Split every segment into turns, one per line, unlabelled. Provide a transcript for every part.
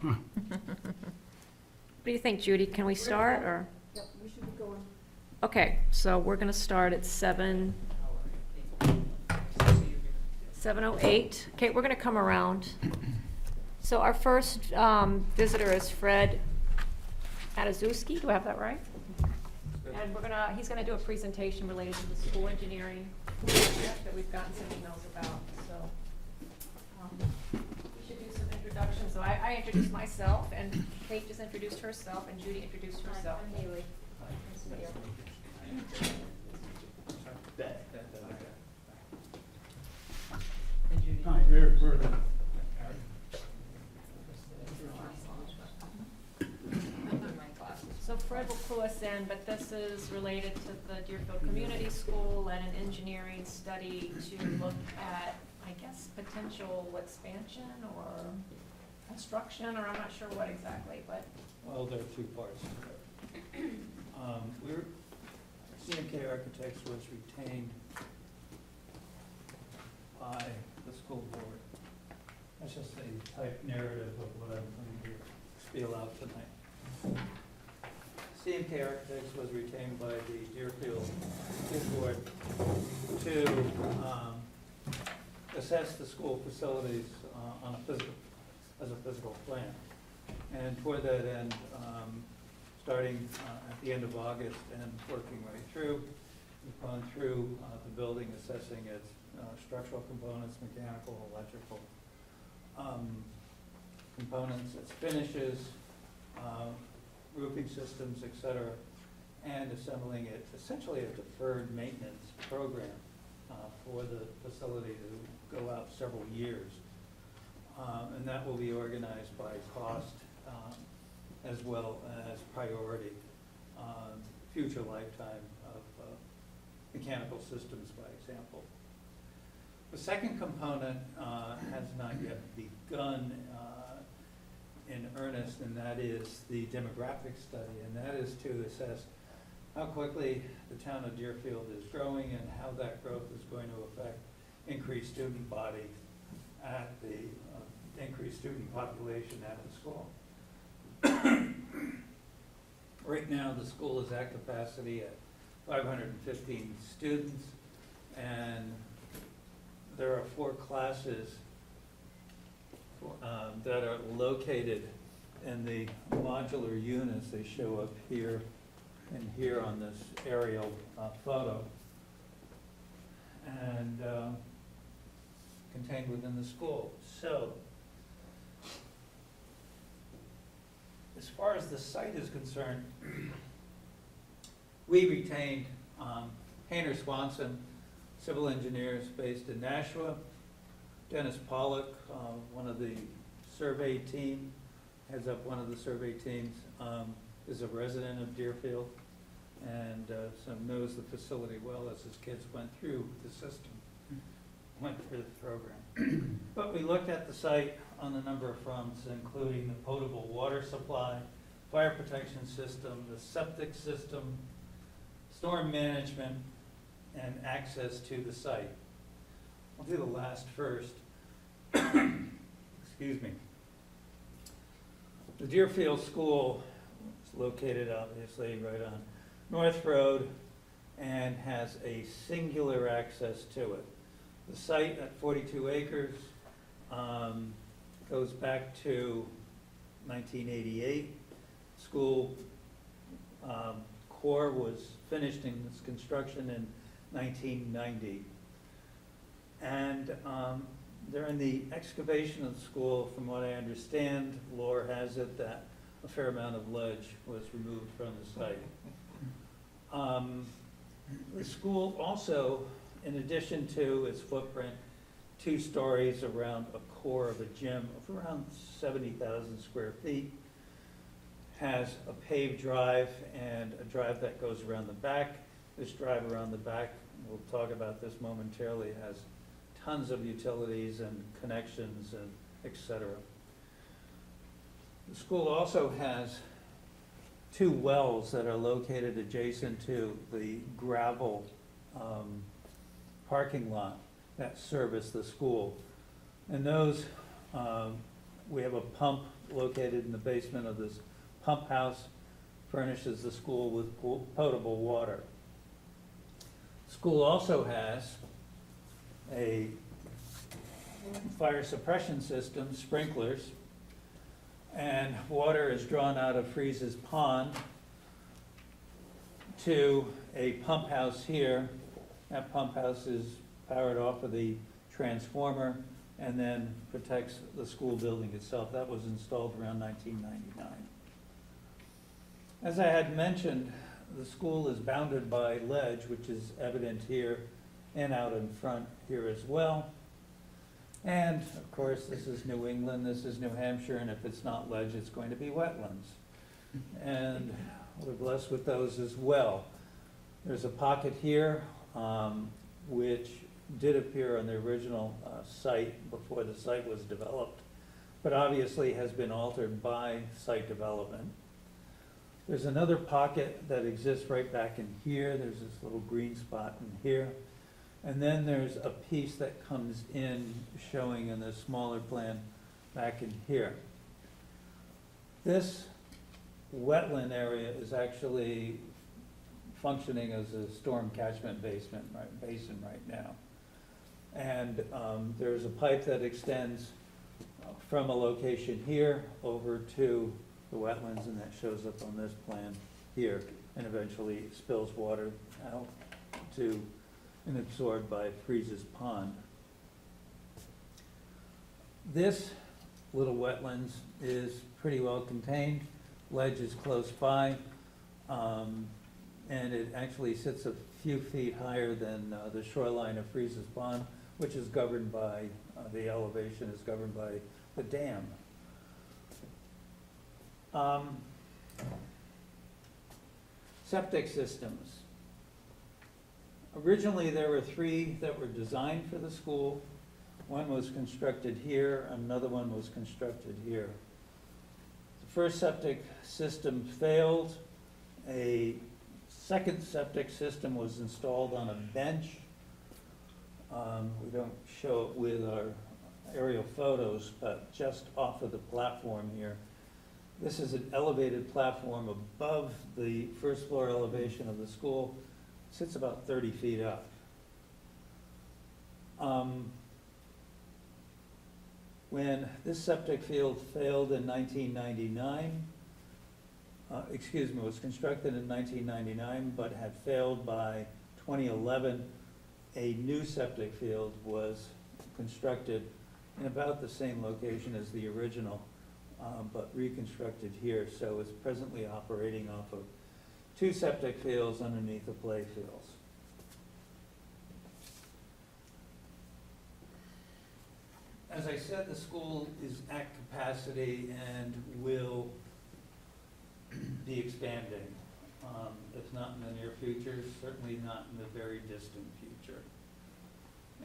What do you think, Judy? Can we start, or?
Yep, we should be going.
Okay, so we're gonna start at 7:08. Okay, we're gonna come around. So our first visitor is Fred Matuszewski. Do I have that right? And he's gonna do a presentation related to the school engineering project that we've gotten some emails about, so. We should do some introductions. So I introduced myself, and Kate just introduced herself, and Judy introduced herself.
I'm Haley. Nice to meet you.
Hi, Eric Burton.
So Fred will clue us in, but this is related to the Deerfield Community School and an engineering study to look at, I guess, potential expansion or construction, or I'm not sure what exactly, but.
Well, there are two parts to it. CMK Architects was retained by the school board. That's just a type narrative of what I'm going to spiel out tonight. CMK Architects was retained by the Deerfield School Board to assess the school facilities on as a physical plan. And toward that end, starting at the end of August and working right through, we've gone through the building, assessing its structural components, mechanical, electrical components, its finishes, roofing systems, et cetera, and assembling it, essentially a deferred maintenance program for the facility to go out several years. And that will be organized by cost as well as priority, future lifetime of mechanical systems, by example. The second component has not yet begun in earnest, and that is the demographic study, and that is to assess how quickly the town of Deerfield is growing and how that growth is going to affect increased student body at the increased student population at the school. Right now, the school is at capacity at 515 students, and there are 4 classes that are located in the modular units. They show up here and here on this aerial photo, and contained within the school. So, as far as the site is concerned, we retained Hayner Swanson, civil engineers based in Nashua. Dennis Pollock, one of the survey team, heads up one of the survey teams, is a resident of Deerfield, and so knows the facility well as his kids went through the system, went through the program. But we looked at the site on a number of fronts, including the potable water supply, fire protection system, the septic system, storm management, and access to the site. I'll do the last first. Excuse me. The Deerfield School is located obviously right on North Road and has a singular access to it. The site at 42 acres goes back to 1988. School core was finished in its construction in 1990. And during the excavation of the school, from what I understand, lore has it that a fair amount of ledge was removed from the site. The school also, in addition to its footprint, 2 stories around a core of a gym of around 70,000 square feet, has a paved drive and a drive that goes around the back. This drive around the back, we'll talk about this momentarily, has tons of utilities and connections and et cetera. The school also has 2 wells that are located adjacent to the gravel parking lot that service the school. And those, we have a pump located in the basement of this pump house, furnishes the school with potable water. School also has a fire suppression system, sprinklers, and water is drawn out of Freeze's Pond to a pump house here. That pump house is powered off of the transformer and then protects the school building itself. That was installed around 1999. As I had mentioned, the school is bounded by ledge, which is evident here and out in front here as well. And of course, this is New England, this is New Hampshire, and if it's not ledge, it's going to be wetlands. And we're blessed with those as well. There's a pocket here, which did appear on the original site before the site was developed, but obviously has been altered by site development. There's another pocket that exists right back in here. There's this little green spot in here. And then there's a piece that comes in showing in the smaller plan back in here. This wetland area is actually functioning as a storm catchment basin right now. And there's a pipe that extends from a location here over to the wetlands, and that shows up on this plan here, and eventually spills water out to and absorbed by Freeze's Pond. This little wetlands is pretty well contained. Ledge is close by, and it actually sits a few feet higher than the shoreline of Freeze's Pond, which is governed by, the elevation is governed by the dam. Septic systems. Originally, there were 3 that were designed for the school. One was constructed here, another one was constructed here. The first septic system failed. A second septic system was installed on a bench. We don't show it with our aerial photos, but just off of the platform here. This is an elevated platform above the first floor elevation of the school. It sits about 30 feet up. When this septic field failed in 1999, was constructed in 1999, but had failed by 2011, a new septic field was constructed in about the same location as the original, but reconstructed here. So it's presently operating off of 2 septic fields underneath the play fields. As I said, the school is at capacity and will be expanding. If not in the near future, certainly not in the very distant future.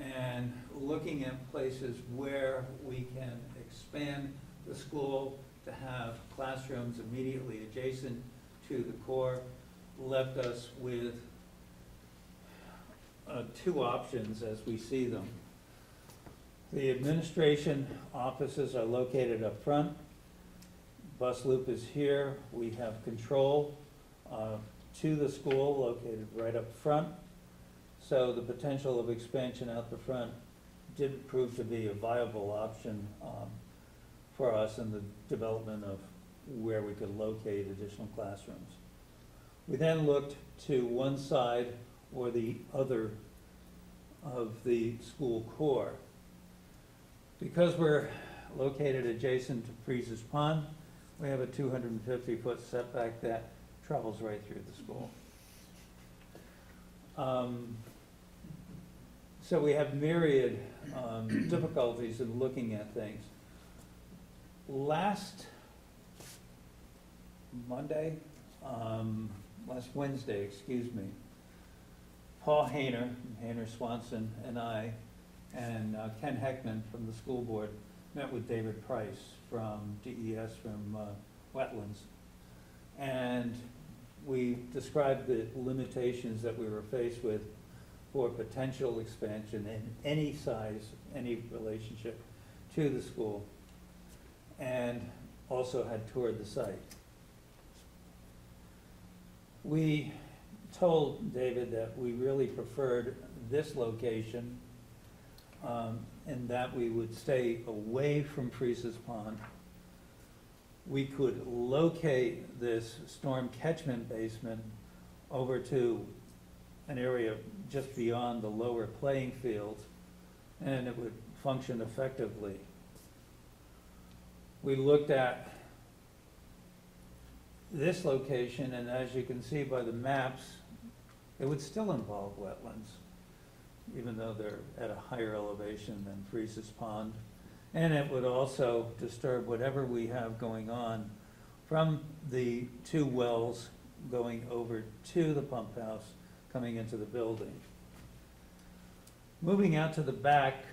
And looking at places where we can expand the school to have classrooms immediately adjacent to the core left us with 2 options as we see them. The administration offices are located up front. Bus loop is here. We have control to the school located right up front. So the potential of expansion out the front didn't prove to be a viable option for us in the development of where we could locate additional classrooms. We then looked to one side or the other of the school core. Because we're located adjacent to Freeze's Pond, we have a 250-foot setback that travels right through the school. So we have myriad difficulties in looking at things. Last Wednesday, Paul Hayner, Hayner Swanson, and I, and Ken Heckman from the school board met with David Price from DES from Wetlands. And we described the limitations that we were faced with for potential expansion in any size, any relationship to the school. And also had toured the site. We told David that we really preferred this location, and that we would stay away from Freeze's Pond. We could locate this storm catchment basement over to an area just beyond the lower playing field, and it would function effectively. We looked at this location, and as you can see by the maps, it would still involve wetlands, even though they're at a higher elevation than Freeze's Pond. And it would also disturb whatever we have going on from the two wells going over to the pump house, coming into the building. Moving out to the back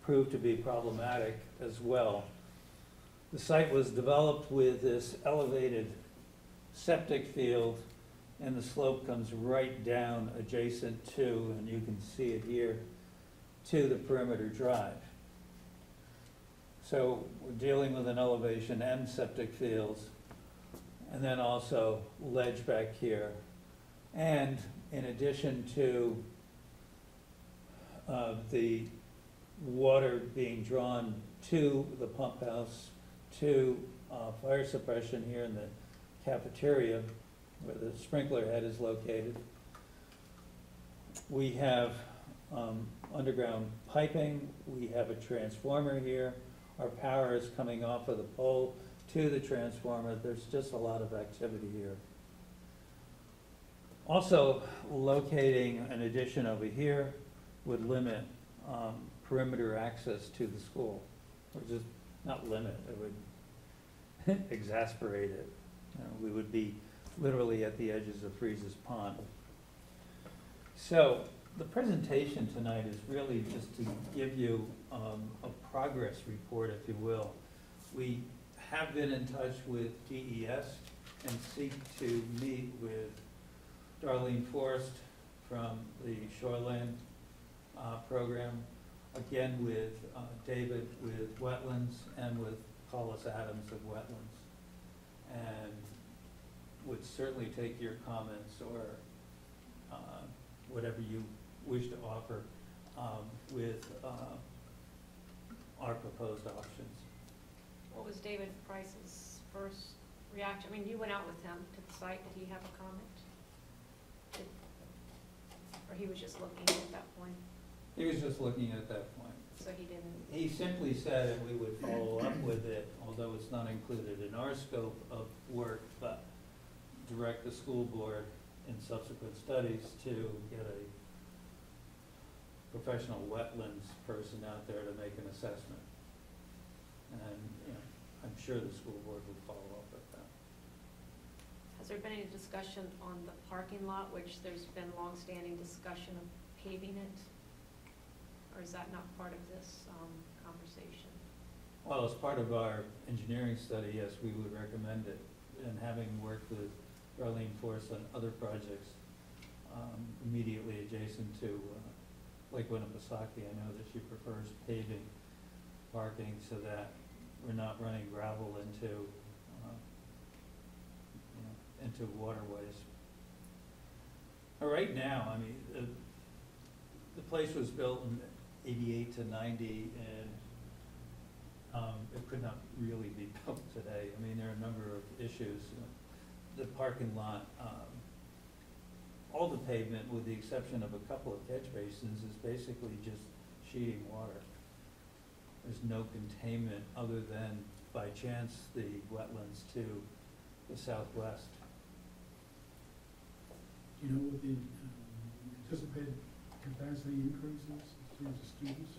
proved to be problematic as well. The site was developed with this elevated septic field, and the slope comes right down adjacent to, and you can see it here, to the perimeter drive. So we're dealing with an elevation and septic fields, and then also ledge back here. And in addition to the water being drawn to the pump house, to fire suppression here in the cafeteria, where the sprinkler head is located, we have underground piping, we have a transformer here, our power is coming off of the pole to the transformer. There's just a lot of activity here. Also, locating an addition over here would limit perimeter access to the school, or just not limit, it would exasperate it. You know, we would be literally at the edges of Freeze's Pond. So the presentation tonight is really just to give you a progress report, if you will. We have been in touch with DES and seek to meet with Darlene Forrest from the Shoreland program, again with David with Wetlands, and with Hollis Adams of Wetlands. And would certainly take your comments or whatever you wish to offer with our proposed options.
What was David Price's first reaction? I mean, you went out with him to the site. Did he have a comment? Or he was just looking at that point?
He was just looking at that point.
So he didn't?
He simply said that we would follow up with it, although it's not included in our scope of work, but direct the school board in subsequent studies to get a professional wetlands person out there to make an assessment. And, you know, I'm sure the school board would follow up with that.
Has there been any discussion on the parking lot, which there's been longstanding discussion of paving it? Or is that not part of this conversation?
Well, as part of our engineering study, yes, we would recommend it. And having worked with Darlene Forrest on other projects immediately adjacent to Lake Winnipesaukee, I know that she prefers paving parking so that we're not running gravel into, into waterways. Right now, I mean, the place was built in '88 to '90, and it could not really be built today. I mean, there are a number of issues. The parking lot, all the pavement, with the exception of a couple of catch basins, is basically just sheeting water. There's no containment other than, by chance, the wetlands to the southwest.
Do you know what the anticipated capacity increases in terms of students?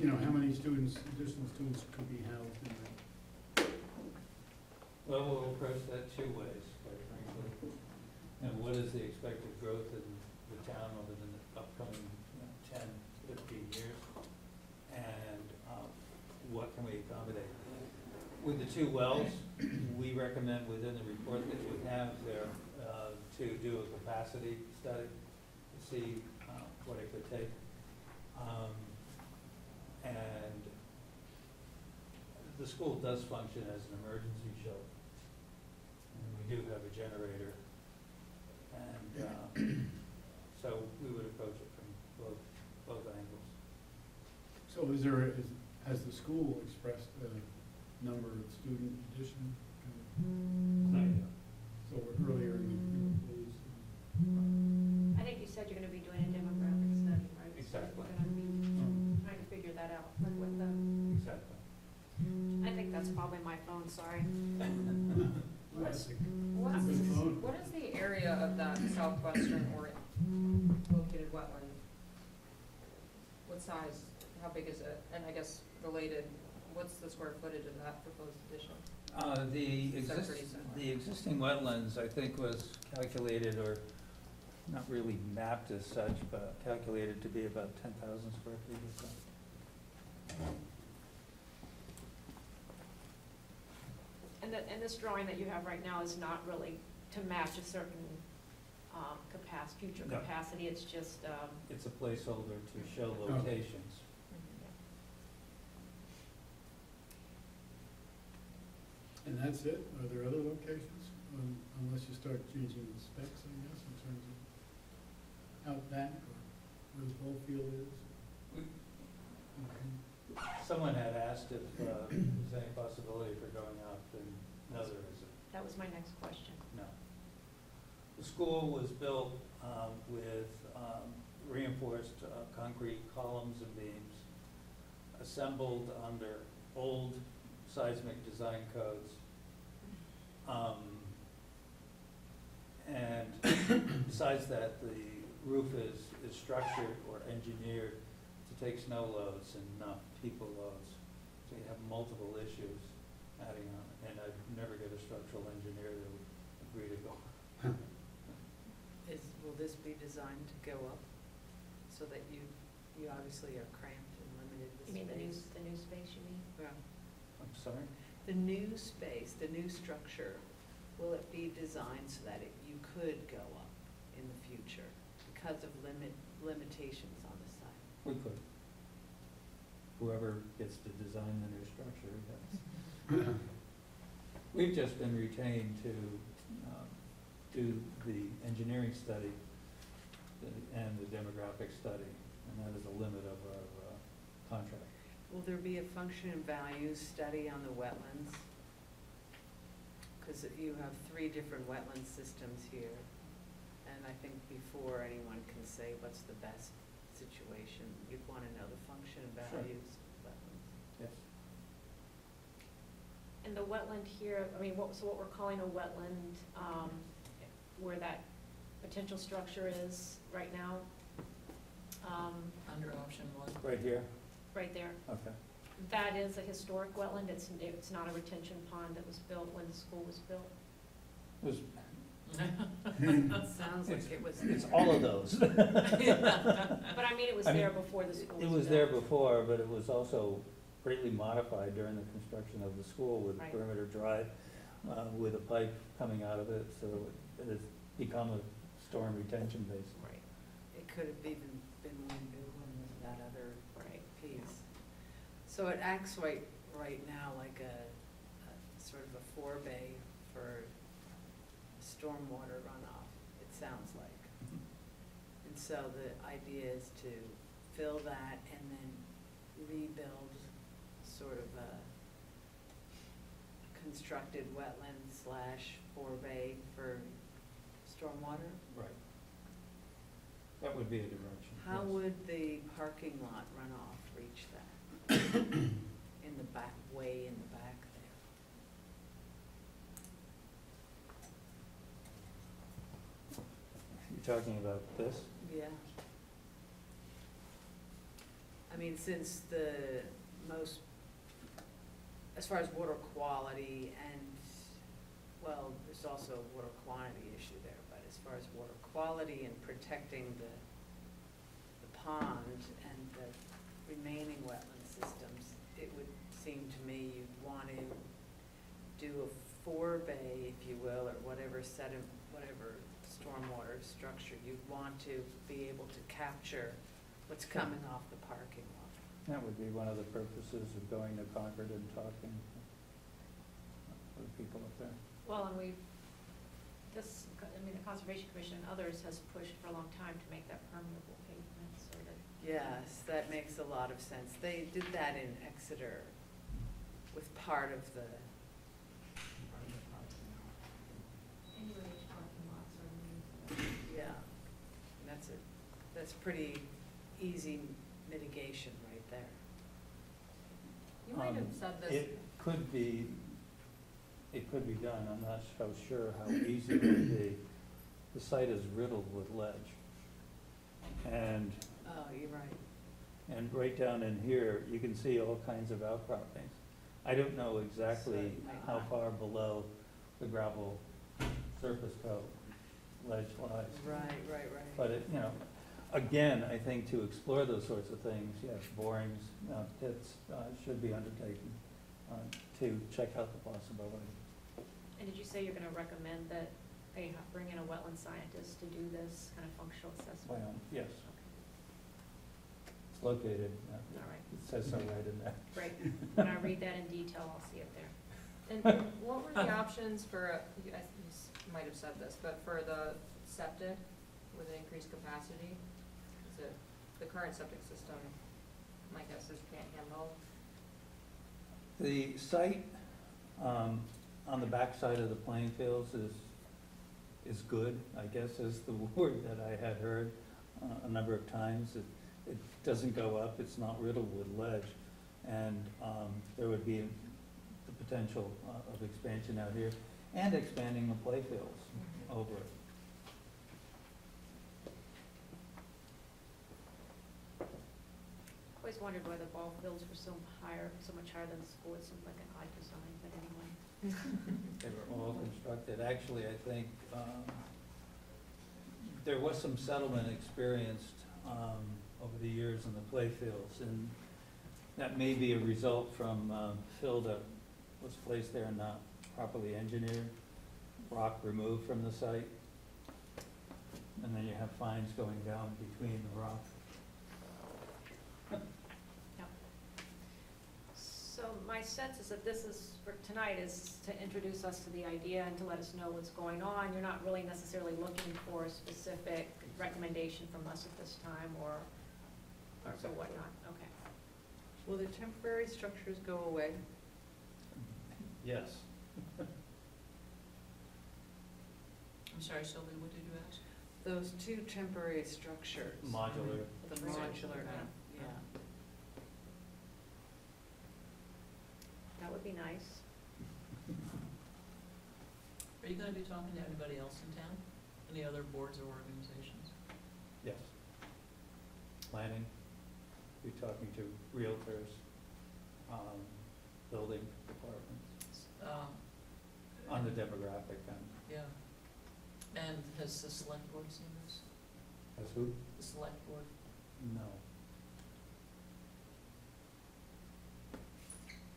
You know, how many students, additional students could be housed in that?
Well, we'll approach that two ways, quite frankly. And what is the expected growth in the town over the upcoming 10, 15 years? And what can we accommodate? With the two wells, we recommend within the report that we have there to do a capacity study to see what it could take. And the school does function as an emergency shelter. And we do have a generator. And so we would approach it from both angles.
So has the school expressed a number of student addition? So we're earlier in the phase.
I think you said you're gonna be doing a demographic study, right? So
Exactly.
we're gonna be trying to figure that out, like with the,
Exactly.
I think that's probably my phone, sorry.
What's
Good phone.
what is the area of that southwestern located wetland? What size, how big is it? And I guess related, what's the square footage of that proposed addition?
The existing wetlands, I think, was calculated, or not really mapped as such, but calculated to be about 10,000 square feet or so.
And this drawing that you have right now is not really to match a certain future
No.
capacity, it's just,
It's a placeholder to show locations.
And that's it? Are there other locations? Unless you start changing the specs, I guess, in terms of out back or where the ball field is? Okay.
Someone had asked if there's any possibility for going up, and no, there isn't.
that was my next question.
No. The school was built with reinforced concrete columns and beams, assembled under old seismic design codes. And besides that, the roof is structured or engineered to take snow loads and not people loads. So you have multiple issues adding on, and I'd never get a structural engineer that would agree to go.
Will this be designed to go up so that you obviously are cramped and limited with
You mean the new,
space?
the new space, you mean?
Yeah.
I'm sorry?
The new space, the new structure, will it be designed so that you could go up in the future because of limitations on the site?
We could. Whoever gets to design the new structure, yes. We've just been retained to do the engineering study and the demographic study, and that is the limit of our contract.
Will there be a function and value study on the wetlands? Because you have 3 different wetland systems here, and I think before anyone can say what's the best situation, you'd want to know the function and
Sure.
values of wetlands.
Yes.
And the wetland here, I mean, so what we're calling a wetland, where that potential structure is right now,
Under option 1.
Right here?
right there.
Okay.
That is a historic wetland, it's not a retention pond that was built when the school was built.
It was,
Sounds like it was.
it's all of those.
But I mean, it was
I mean,
there before the school was
It
built.
was there before, but it was also greatly modified during the construction of the school with
Right.
perimeter drive, with a pipe coming out of it, so it has become a storm retention basin.
Right,
It could have even been one new one with that other
right.
piece. So it acts right now like a sort of a forebay for stormwater runoff, it sounds like. And so the idea is to fill that and then rebuild sort of a constructed wetland / forebay for stormwater?
Right. That would be a direction.
How
yes.
would the parking lot runoff reach that? In the back, way in the back
You're talking about this?
there? Yeah. I mean, since the most, as far as water quality and, well, there's also a water quantity issue there, but as far as water quality and protecting the pond and the remaining wetland systems, it would seem to me you'd want to do a forebay, if you will, or whatever whatever stormwater structure, you'd want to be able to capture what's coming off the parking lot.
That would be one of the purposes of going to Concord and talking with people up there.
Well, and we've, the Conservation Commission and others has pushed for a long time to make that permeable pavement, so that.
Yes, that makes a lot of sense. They did that in Exeter with part of the,
Anyway, parking lots are
yeah. And that's pretty easy mitigation right there.
You might have said this,
It could be done, I'm not so sure how easy it would be. The site is riddled with ledge. And,
Oh, you're right.
and right down in here, you can see all kinds of outcroppings. I don't know exactly
So it might
how
not-
far below the gravel surface coat ledge lies.
Right.
But it, again, I think to explore those sorts of things, yes, borings, pits, should be undertaken, to check out the possibility.
And did you say you're gonna recommend that they bring in a wetland scientist to do this kind of functional assessment?
Well, yes,
Okay,
it's located,
all right,
it says so right in there.
great. When I read that in detail, I'll see it there.
and what were the options for, you might have said this, but for the septic with an increased capacity? Is it, the current septic system, my guess is can't handle.
The site, on the backside of the playing fields is good, I guess is the word that I had heard, a number of times. It doesn't go up, it's not riddled with ledge, and, there would be the potential of expansion out here, and expanding the play fields over it.
Always wondered why the ball fields were so much higher than the school. It seemed like an odd design, but anyway.
They were all constructed. Actually, I think, there was some settlement experienced, over the years in the playfields, and that may be a result from, fill that was placed there not properly engineered, rock removed from the site, and then you have fines going down between the rock.
So my sense is that this is, for tonight, is to introduce us to the idea and to let us know what's going on. You're not really necessarily looking for a specific recommendation from us at this time, or whatnot, okay.
Will the temporary structures go away?
Yes.
I'm sorry, Sylvia, what did you ask?
Those two temporary structures.
Modular.
The
Right.
modular, yeah.
That would be nice.
Are you gonna be talking to anybody else in town? Any other boards or organizations?
Yes. Planning, be talking to realtors, building departments, on the demographic end.
Yeah. And has the select board seen this?
As who?
The select board?
No.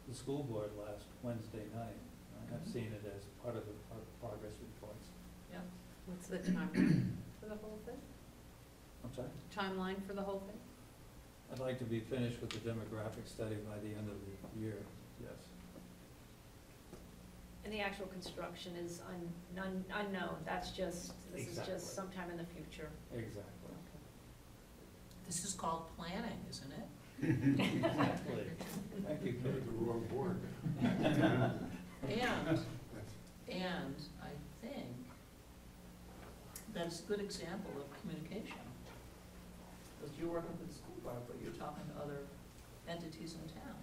The school board last Wednesday night, I have seen it as part of the progress reports.
Yeah.
What's the timeline for the whole thing?
I'm sorry?
Timeline for the whole thing?
I'd like to be finished with the demographic study by the end of the year, yes.
And the actual construction is unknown. That's just, this is
Exactly.
just sometime in the future.
Exactly.
This is called planning, isn't it?
Exactly. Thank you, Kate.
The wrong board.
And I think that's a good example of communication. Because you're working with the school board, but you're talking to other entities in town.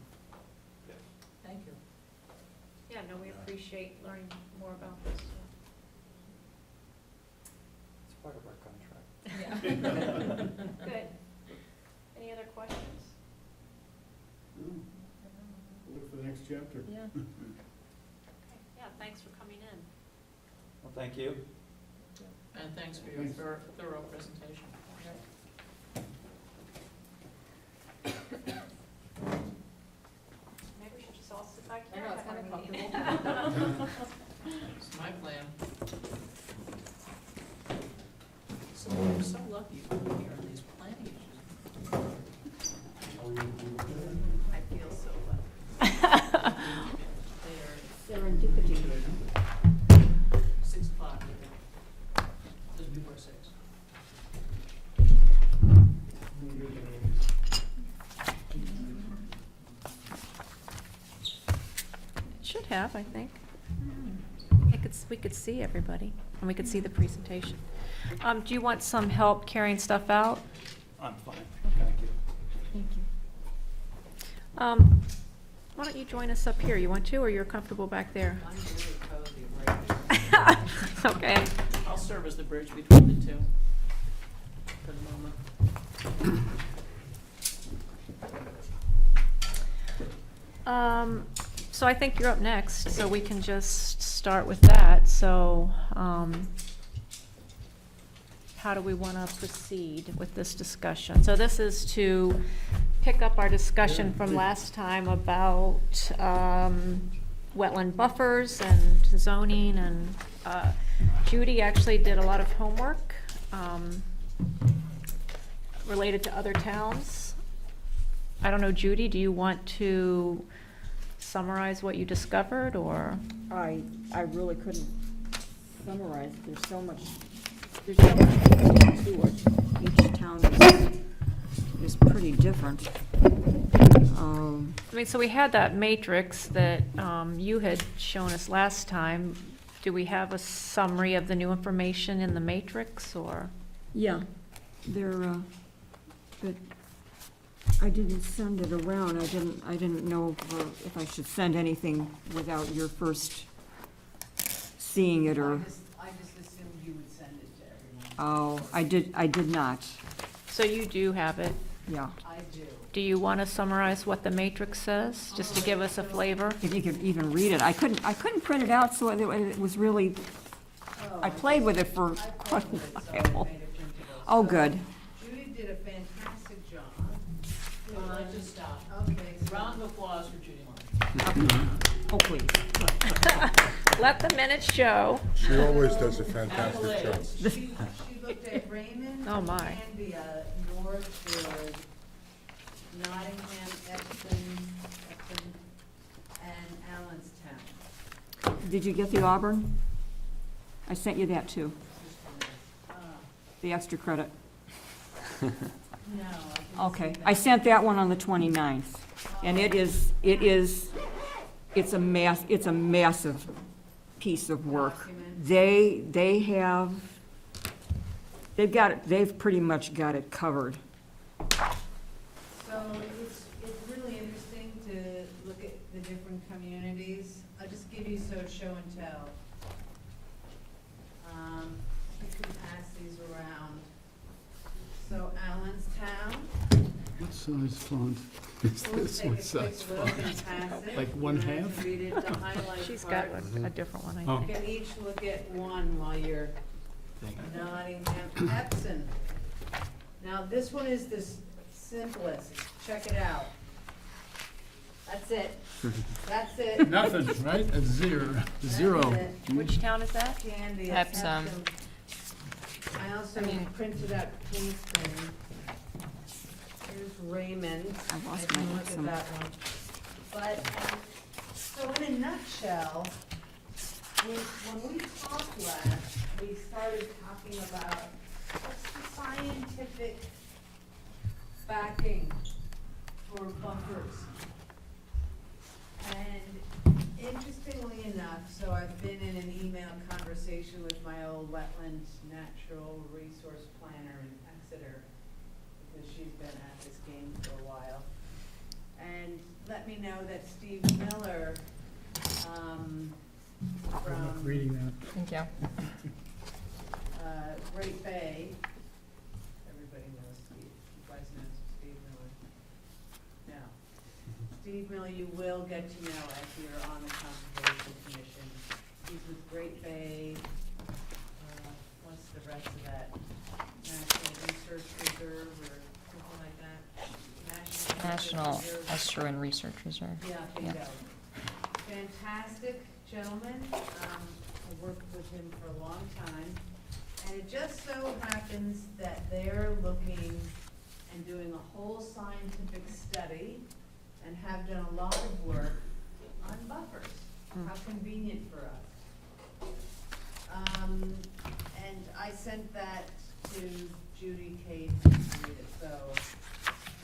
Yes.
Thank you.
Yeah, no, we appreciate learning more about this.
It's part of our contract.
Yeah.
Good. Any other questions?
Look for the next chapter.
Yeah.
Okay. Yeah, thanks for coming in.
Well, thank you.
And thanks for your
Thanks.
thorough presentation.
Maybe we should just all sit back
I
here
know,
and
it's
have
kind
our
of
meeting.
comfortable.
It's my plan. So you're so lucky to be here on these planning issues.
Are we gonna do
Serendipity.
6 o'clock, I think. Just before 6.
It should have, I think. We could see everybody, and we could see the presentation. Do you want some help carrying stuff out?
I'm fine, thank you.
Thank you. Why don't you join us up here? You want to, or you're comfortable back there?
I'm really cozy right here.
Okay.
I'll serve as the bridge between the two for the moment.
So I think you're up next, so we can just start with that. So, how do we want to proceed with this discussion? So this is to pick up our discussion from last time about wetland buffers and zoning, and Judy actually did a lot of homework related to other towns. I don't know, Judy, do you want to summarize what you discovered, or?
I really couldn't summarize, there's so much to it. Each town is pretty different.
I mean, so we had that matrix that you had shown us last time. Do we have a summary of the new information in the matrix, or?
Yeah, but I didn't send it around, I didn't know if I should send anything without your first seeing it, or,
I just assumed you would send it to everyone.
oh, I did not,
So you do have it.
yeah.
I do.
Do you want to summarize what the matrix says, just to give us a flavor?
If you could even read it, I couldn't print it out, so it was really, I played with it for quite a while. Oh, good.
Judy did a fantastic job.
We'd like to stop.
Okay.
Round of applause for Judy Martin.
Oh, please.
Let the minutes show.
She always does a fantastic job.
Accolades.
She looked at Raymond,
Oh, my.
Candia, Northwood, Nottingham, Epsom, and Allenstown.
Did you get the Auburn? I sent you that too,
Uh,
the extra credit.
No, I didn't
Okay,
see
I
that.
sent that one on the 29th, and it's a massive piece of work.
Document.
They've pretty much got it covered.
So it's really interesting to look at the different communities. I'll just give you show and tell. You can pass these around. So Allenstown.
What size font is
We'll
this?
take a
What
quick
size
look
font?
and pass it.
Like one
You don't have
half?
to read it, the highlight
She's got
part.
a different one, I
Oh.
think.
You can each look at one while you're Nottingham, Epsom. Now, this one is the simplest. Check it out. That's it. That's it.
Nothing, right? A zero. Zero.
That's it.
Which town is that?
Candy.
Epsom.
I also printed out Kingston. Here's Raymond.
I lost
can
my
look at
Epsom.
that one. But, so in a nutshell, when we talked last, we started talking about what's the scientific backing for buffers. And interestingly enough, so I've been in an email conversation with my old wetland natural resource planner in Exeter, because she's been at this game for a while. And let me know that Steve Miller,
I'm
from
reading that.
Thank you.
Great Bay, everybody knows Steve, you guys know Steve Miller. Now, Steve Miller, you will get to know as you're on the Conservation Commission. He's with Great Bay, what's the rest of that? National Research Reserve or something like that?
National
Research Reserve.
Estuarine Research Reserve.
Yeah, bingo. Fantastic gentleman. I worked with him for a long time. And it just so happens that they're looking and doing a whole scientific study and have done a lot of work on buffers. How convenient for us. And I sent that to Judy, Kate, and Rita, so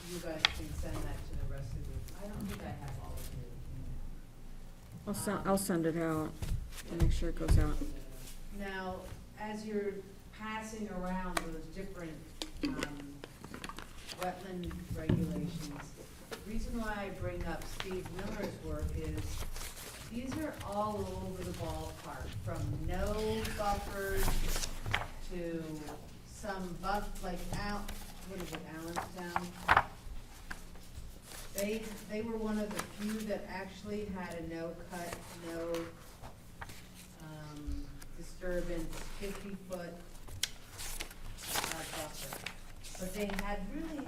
you guys can send that to the rest of you. I don't think I have all of you.
I'll send it out to make sure it goes out.
Now, as you're passing around those different, wetland regulations, the reason why I bring up Steve Miller's work is these are all over the ballpark, from no buffers to some like what is it, Allenstown? They were one of the few that actually had a no cut, no, disturbance, 50-foot buffer. But they had really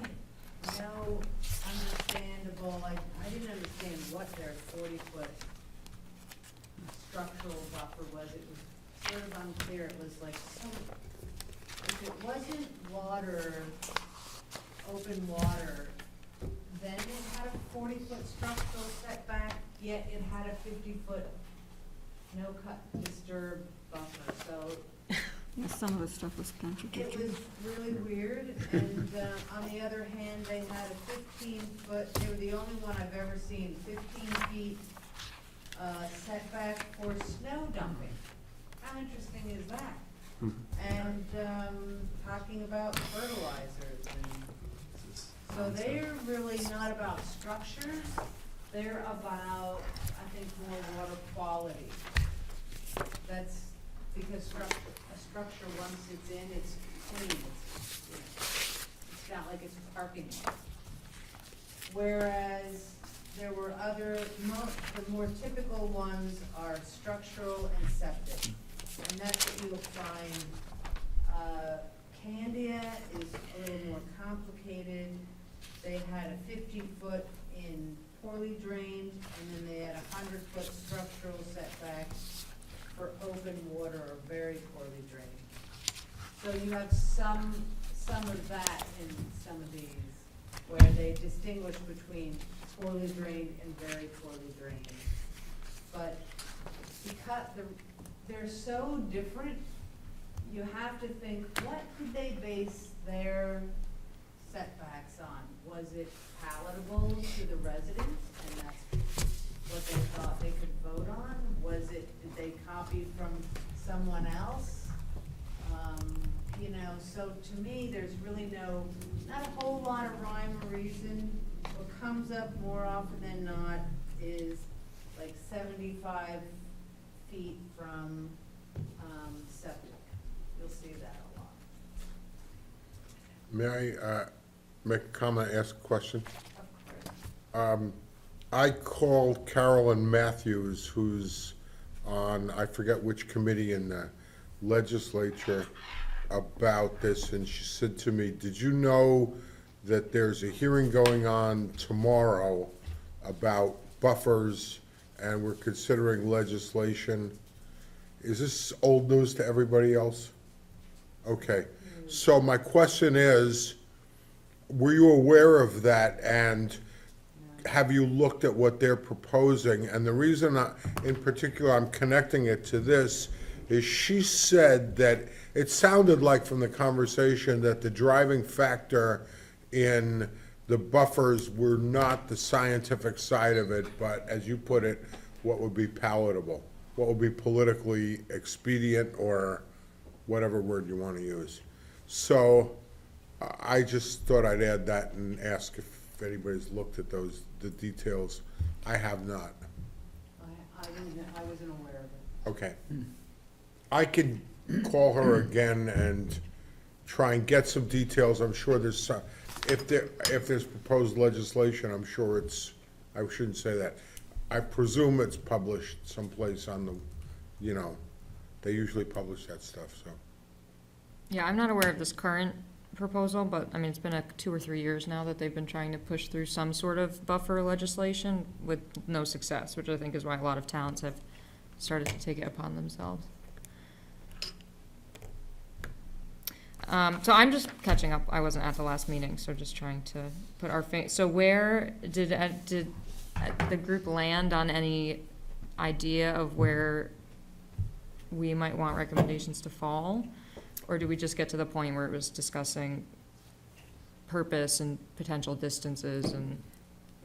no understandable, I didn't understand what their 40-foot structural buffer was. It was sort of unclear. It was like if it wasn't water, open water, then it had a 40-foot structural setback, yet it had a 50-foot no-cut disturb buffer. So
Yeah, some of the stuff was
it
contradictory.
was really weird, and on the other hand, they had a 15-foot, they were the only one I've ever seen, 15 feet setback for snow dumping. How interesting is that? And talking about fertilizers, and so they're really not about structures, they're about, I think, more water quality. That's because a structure, once it's in, it's clean, it's not like it's a parking lot. Whereas there were the more typical ones are structural and septic, and that's what you'll find. Candia is a little more complicated. They had a 50-foot in poorly drained, and then they had a 100-foot structural setback for open water or very poorly drained. So you have some of that in some of these, where they distinguish between poorly drained and very poorly drained. But because they're so different, you have to think, what could they base their setbacks on? Was it palatable to the residents, and that's what they thought they could vote on? Did they copy from someone else? So to me, there's really not a whole lot of rhyme or reason. What comes up more often than not is like 75 feet from septic. You'll see that a lot.
May I make a comment, ask a question?
Of course.
I called Carolyn Matthews, who's on, I forget which committee in the legislature, about this, and she said to me, did you know that there's a hearing going on tomorrow about buffers, and we're considering legislation? Is this old news to everybody else? Okay, so my question is, were you aware of that, and have you looked at what they're proposing? And the reason in particular I'm connecting it to this is she said that it sounded like from the conversation that the driving factor in the buffers were not the scientific side of it, but as you put it, what would be palatable, what would be politically expedient, or whatever word you want to use. So I just thought I'd add that and ask if anybody's looked at the details. I have not.
I wasn't aware of it.
Okay. I could call her again and try and get some details. I'm sure there's some, if there's proposed legislation, I'm sure it's, I shouldn't say that. I presume it's published someplace on the, they usually publish that stuff, so.
Yeah, I'm not aware of this current proposal, but, I mean, it's been 2 or 3 years now that they've been trying to push through some sort of buffer legislation with no success, which I think is why a lot of towns have started to take it upon themselves. So I'm just catching up. I wasn't at the last meeting, so just trying to put our so where did the group land on any idea of where we might want recommendations to fall? Or do we just get to the point where it was discussing purpose and potential distances and?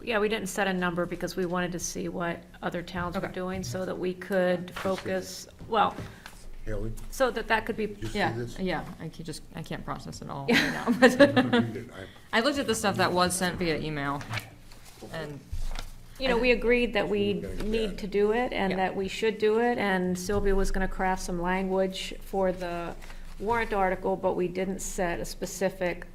Yeah, we didn't set a number because we wanted to see what other towns were
Okay.
doing so that we could focus, well,
Haley,
so that could be,
did you see
Yeah,
this?
yeah, I can't process it all right now, but
Read it.
I looked at the stuff that was sent via email, and,
you know, we agreed that we
Gonna get
need
that.
to do it and
Yeah.
that we should do it, and Sylvia was gonna craft some language for the warrant article, but we didn't set a specific,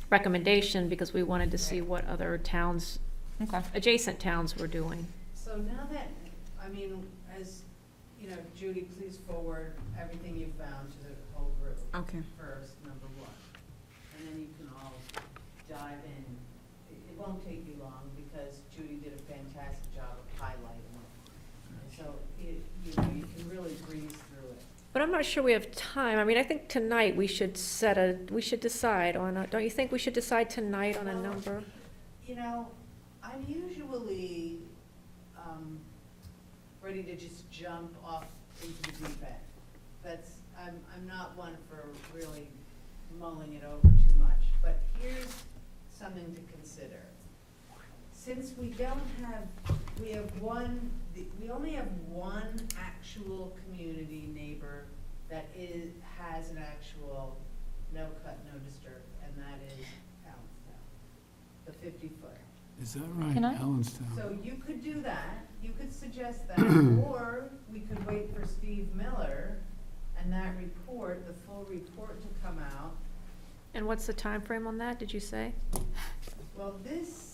recommendation because we wanted to see what other towns,
okay.
adjacent towns were doing.
So now that, I mean, as, you know, Judy, please forward everything you found to the whole group
Okay.
first, number one. And then you can all dive in. It won't take you long because Judy did a fantastic job of highlighting it. And so you know, you can really breeze through it.
But I'm not sure we have time. I mean, I think tonight we should we should decide on, don't you think we should decide tonight on a
Well,
number?
You know, I'm usually, ready to just jump off into the deep end. I'm not one for really mulling it over too much, but here's something to consider. Since we don't have, we only have one actual community neighbor that has an actual no cut, no disturb, and that is Allenstown, the 50-foot.
Is that right,
Can I-
Allenstown?
So you could do that, you could suggest that, or we could wait for Steve Miller and that report, the full report to come out.
And what's the time frame on that, did you say?
Well, this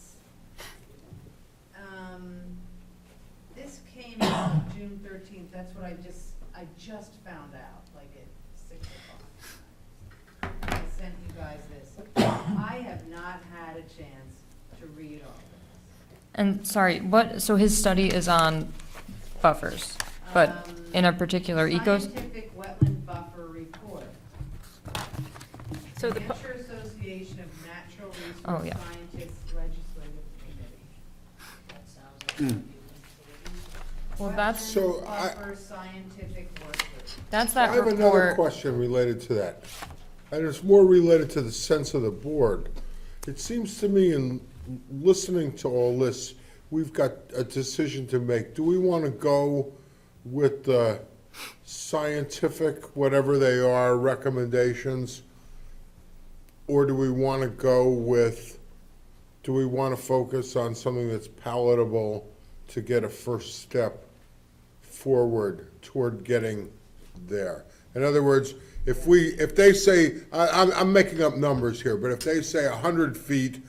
came out June 13th, that's what I just found out, like at 6 o'clock. I sent you guys this. I have not had a chance to read all this.
And, sorry, so his study is on buffers, but in a particular
Scientific Wetland Buffer Report.
So
New
the,
Hampshire Association of Natural
Oh,
Resource
yeah.
Scientists Legislative Committee.
Well, that's,
So
Wetland
I-
Buffer Scientific Work Group.
that's
I
that
have another
report.
question related to that, and it's more related to the sense of the board. It seems to me in listening to all this, we've got a decision to make. Do we want to go with the scientific, whatever they are, recommendations? Or do we want to go with, do we want to focus on something that's palatable to get a first step forward toward getting there? In other words, if they say, I'm making up numbers here, but if they say 100 feet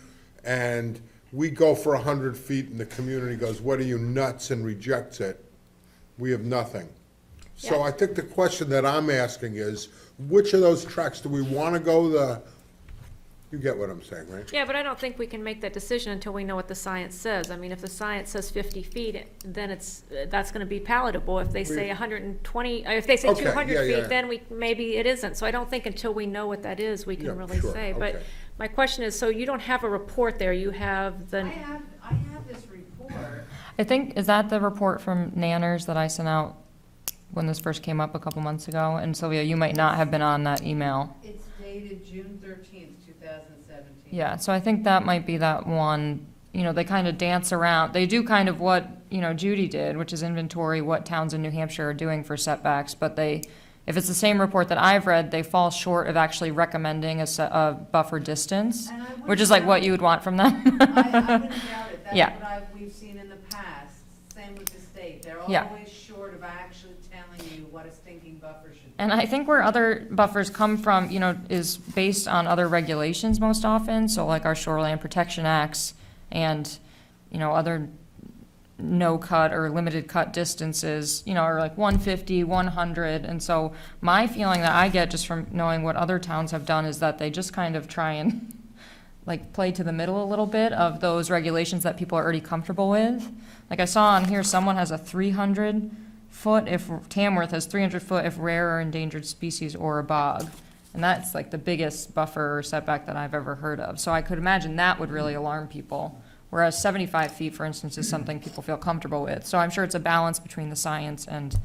and we go for 100 feet and the community goes, what are you, nuts, and rejects it, we have nothing. So
Yeah.
I think the question that I'm asking is, which of those tracks do we want to go you get what I'm saying, right?
yeah, but I don't think we can make that decision until we know what the science says. I mean, if the science says 50 feet, then that's gonna be palatable. If they say 120, if they say
Okay,
200
yeah, yeah.
feet, then maybe it isn't. So I don't think until we know what that is, we
Yeah,
can really
sure,
say. But
okay.
my question is, so you don't have a report there, you have
I
the,
have this report.
I think, is that the report from Nanners that I sent out when this first came up a couple months ago? And Sylvia, you might not have been on that email.
It's dated June 13th, 2017.
Yeah, so I think that might be that one, they kind of dance around, they do kind of what, Judy did, which is inventory what towns in New Hampshire are doing for setbacks, but if it's the same report that I've read, they fall short of actually recommending a buffer distance,
And I wouldn't
which is like what
doubt-
you would want from them.
I wouldn't doubt it,
Yeah.
that's what we've seen in the past, same with the state, they're
Yeah.
always short of actually telling you what a stinking buffer should be.
And I think where other buffers come from, is based on other regulations most often, so like our shoreline protection acts and, other no-cut or limited cut distances, are like 150, 100. And so my feeling that I get just from knowing what other towns have done is that they just kind of try and like play to the middle a little bit of those regulations that people are already comfortable with. Like I saw on here, someone has a 300 foot if, Tamworth has 300 foot if rare or endangered species or a bog. And that's like the biggest buffer or setback that I've ever heard of. So I could imagine that would really alarm people Whereas 75 feet, for instance, is something people feel comfortable with. So I'm sure it's a balance between the science and,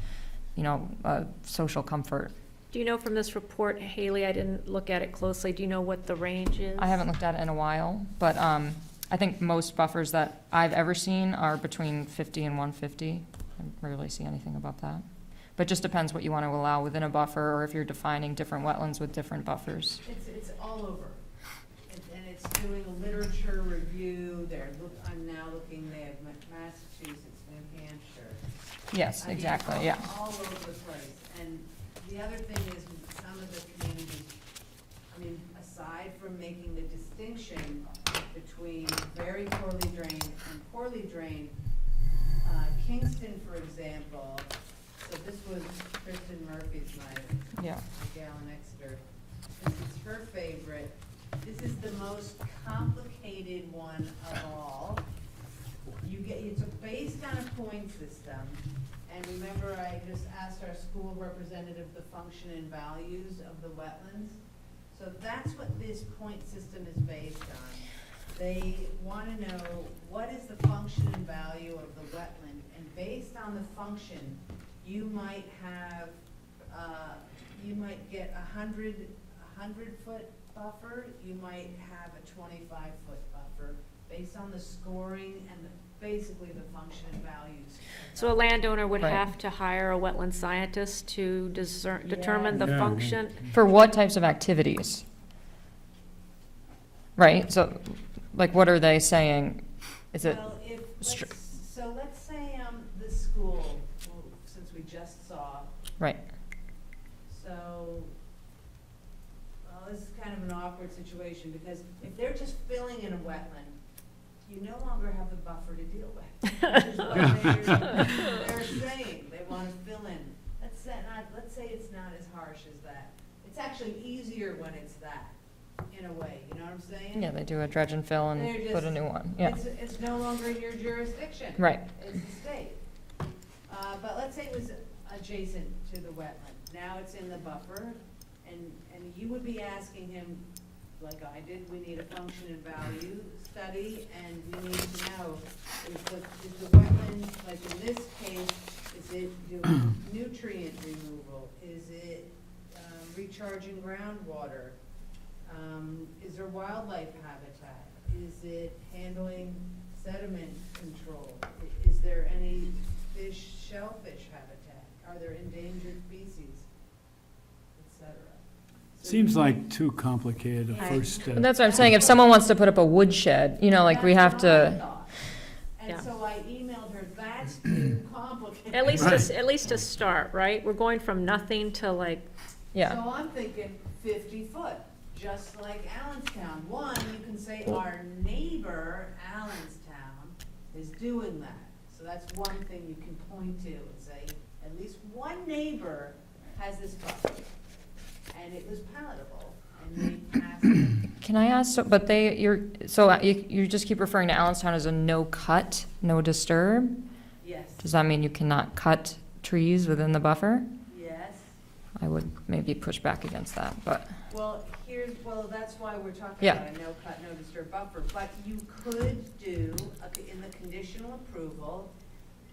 social comfort.
Do you know from this report, Haley, I didn't look at it closely, do you know what the range is?
I haven't looked at it in a while, but I think most buffers that I've ever seen are between 50 and 150. I rarely see anything above that. But it just depends what you want to allow within a buffer, or if you're defining different wetlands with different buffers.
It's all over. And it's doing a literature review, I'm now looking, they have Massachusetts, New Hampshire.
Yes,
I mean,
exactly, yeah.
all over the place. And the other thing is, some of the communities, aside from making the distinction between very poorly drained and poorly drained, Kingston, for example, so this was Kristen Murphy's, my
Yeah.
gal in Exeter. This is her favorite. This is the most complicated one of all. It's based on a point system, and remember I just asked our school representative the function and values of the wetlands? So that's what this point system is based on. They want to know what is the function and value of the wetland, and based on the function, you might have, you might get 100-foot buffer, you might have a 25-foot buffer, based on the scoring and basically the function and values.
So a landowner would
Right.
have to hire a wetland scientist to determine the
Yeah.
function?
For what types of activities? Right, so, like, what are they saying? Is it,
Well,
str-
let's say, the school, since we just saw,
right,
so, well, this is kind of an awkward situation, because if they're just filling in a wetland, you no longer have the buffer to deal with. Which is what they're saying, they wanna fill in. Let's say it's not as harsh as that. It's actually easier when it's that, in a way, you know what I'm saying?
yeah, they do a dredge and fill and
They're
put a
just-
new one, yeah,
It's no longer in your jurisdiction.
right.
It's the state. But let's say it was adjacent to the wetland. Now it's in the buffer, and you would be asking him, like I did, we need a function and value study, and we need to know, is the wetland, like in this case, is it doing nutrient removal? Is it recharging groundwater? Is there wildlife habitat? Is it handling sediment control? Is there any shellfish habitat? Are there endangered species, et cetera? So
Seems like too complicated a
Yeah.
first step.
But that's what I'm saying, if someone wants to put up a woodshed, like, we have
That's what I
to,
thought.
Yeah.
And so I emailed her, that's too complicated.
At least,
Right.
at least to start, right? We're going from nothing to like,
yeah,
So I'm thinking 50 foot, just like Allenstown. One, you can say our neighbor, Allenstown, is doing that. So that's one thing you can point to and say, at least one neighbor has this buffer. And it was palatable, and they passed it.
can I ask, but you just keep referring to Allenstown as a no cut, no disturb?
Yes,
Does that mean you cannot cut trees within the buffer?
yes.
I would maybe push back against that, but,
Well, that's why we're talking
Yeah.
about a no cut, no disturb buffer. But you could do, in the conditional approval,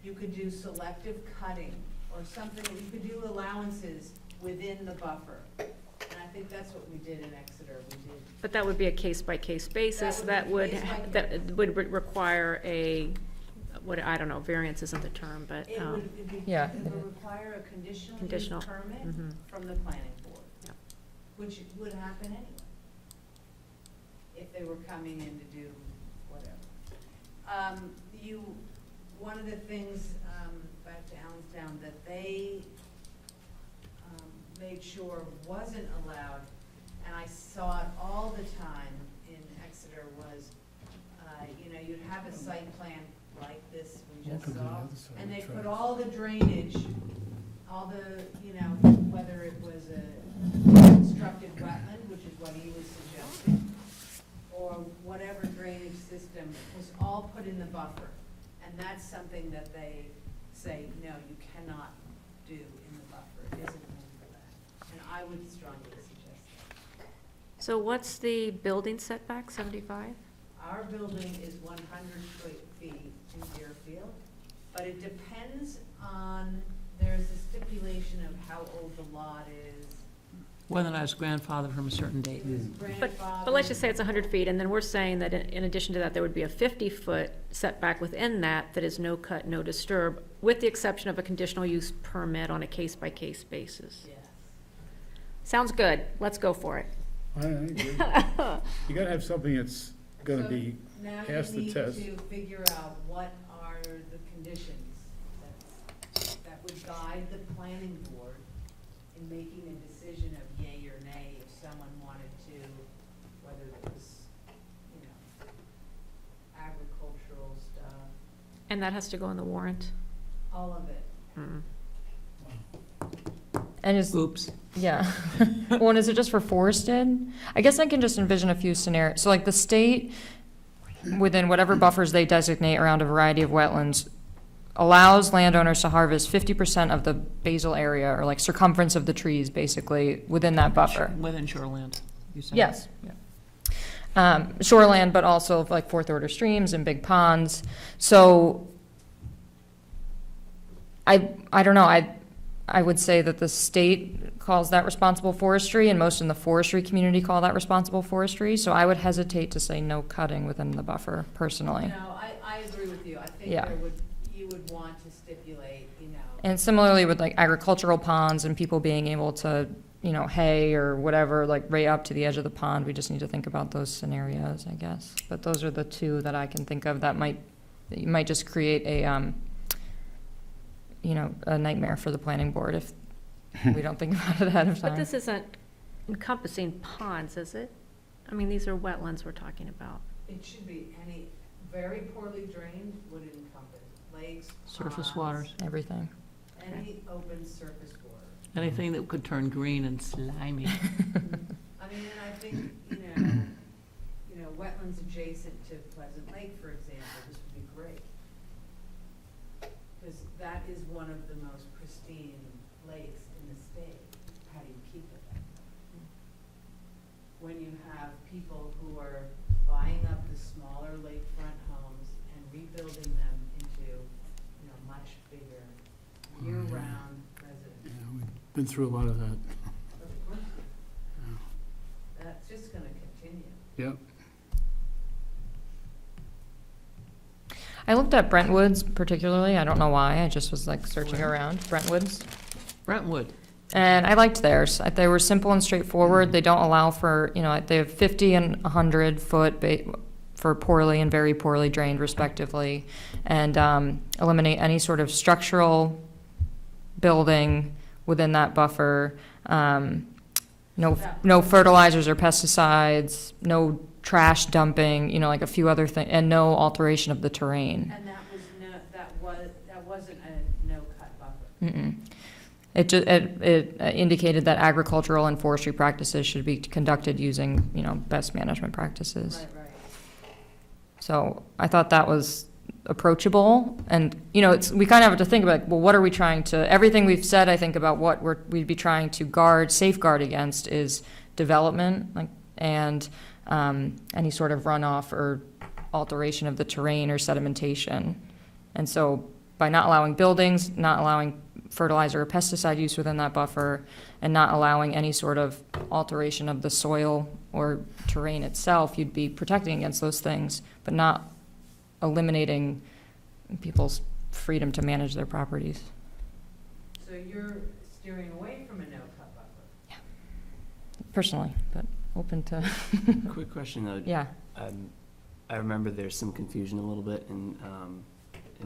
you could do selective cutting or something, you could do allowances within the buffer. And I think that's what we did in Exeter, we did.
but that would be a case-by-case basis.
That would be
That would require I don't know, variance isn't the term, but,
It would
Yeah.
require a conditional use
Conditional,
permit
mhm.
from the planning board,
Yep.
which would happen anyway, if they were coming in to do whatever. One of the things, back to Allenstown, that they made sure wasn't allowed, and I saw it all the time in Exeter, was, you'd have a site plan like this we just
Welcome to the
saw,
other side
and
of
they
the
put
tracks.
all the drainage, all the, whether it was a constructed wetland, which is what he was suggesting, or whatever drainage system, was all put in the buffer. And that's something that they say, no, you cannot do in the buffer, it isn't meant for that. And I would strongly suggest that.
so what's the building setback, 75?
our building is 100 feet in Deerfield, but it depends on, there's a stipulation of how old the lot is.
Whether or not it's grandfathered from a certain date.
It was
But let's just say
grandfathered.
it's 100 feet, and then we're saying that in addition to that, there would be a 50-foot setback within that that is no cut, no disturb, with the exception of a conditional use permit on a case-by-case basis.
Yes.
Sounds good. Let's go for it.
I agree. You gotta have something that's gonna
So
be,
Now
pass the
you
test.
need to figure out what are the conditions that would guide the planning board in making a decision of yay or nay if someone wanted to, whether it was, you know, agricultural stuff,
And that has to go in the warrant?
all of it.
Mm.
And is,
Oops.
yeah. Well, and is it just for forested? I guess I can just envision a few scenarios. So like the state, within whatever buffers they designate around a variety of wetlands, allows landowners to harvest 50% of the basal area, or like circumference of the trees, basically, within that buffer.
Within shoreland, you said?
Yes.
Yeah.
Shoreland, but also like fourth order streams and big ponds. So I don't know, I would say that the state calls that responsible forestry, and most in the forestry community call that responsible forestry. So I would hesitate to say no cutting within the buffer, personally.
No, I agree with you. I think
Yeah.
you would want to stipulate, you know.
And similarly with like agricultural ponds and people being able to, you know, hay or whatever, like right up to the edge of the pond, we just need to think about those scenarios, I guess. But those are the two that I can think of that you might just create a, you know, a nightmare for the planning board if we don't think about it ahead of
But
time.
this isn't encompassing ponds, is it? I mean, these are wetlands we're talking about.
It should be any, very poorly drained would encompass lakes,
Surface
ponds,
waters,
Everything.
any open surface water.
anything that could turn green and slimy.
I mean, and I think, you know, wetlands adjacent to Pleasant Lake, for example, this would be great. Because that is one of the most pristine lakes in the state. How do you keep it that way? When you have people who are buying up the smaller lakefront homes and rebuilding them into, you know, much bigger, year-round
yeah,
residents.
we've been through a lot of that.
Of course. That's just gonna continue.
Yep.
I looked at Brentwoods particularly. I don't know why. I just was like searching around. Brentwoods.
Brentwood,
And I liked theirs. They were simple and straightforward. They don't allow for, you know, they have 50 and 100 foot for poorly and very poorly drained respectively, and eliminate any sort of structural building within that buffer. No fertilizers or pesticides, no trash dumping, you know, like a few other things, and no alteration of the terrain.
And that wasn't a no-cut buffer.
Mm-mm. It indicated that agricultural and forestry practices should be conducted using, you know, best management practices.
Right.
So I thought that was approachable, and, you know, we kind of have to think about, well, what are we trying to, everything we've said, I think, about what we'd be trying to safeguard against is development, like, and any sort of runoff or alteration of the terrain or sedimentation. And so by not allowing buildings, not allowing fertilizer or pesticide use within that buffer, and not allowing any sort of alteration of the soil or terrain itself, you'd be protecting against those things, but not eliminating people's freedom to manage their properties.
So you're steering away from a no-cut buffer?
Personally, but open to,
Quick question though.
yeah.
I remember there's some confusion a little bit in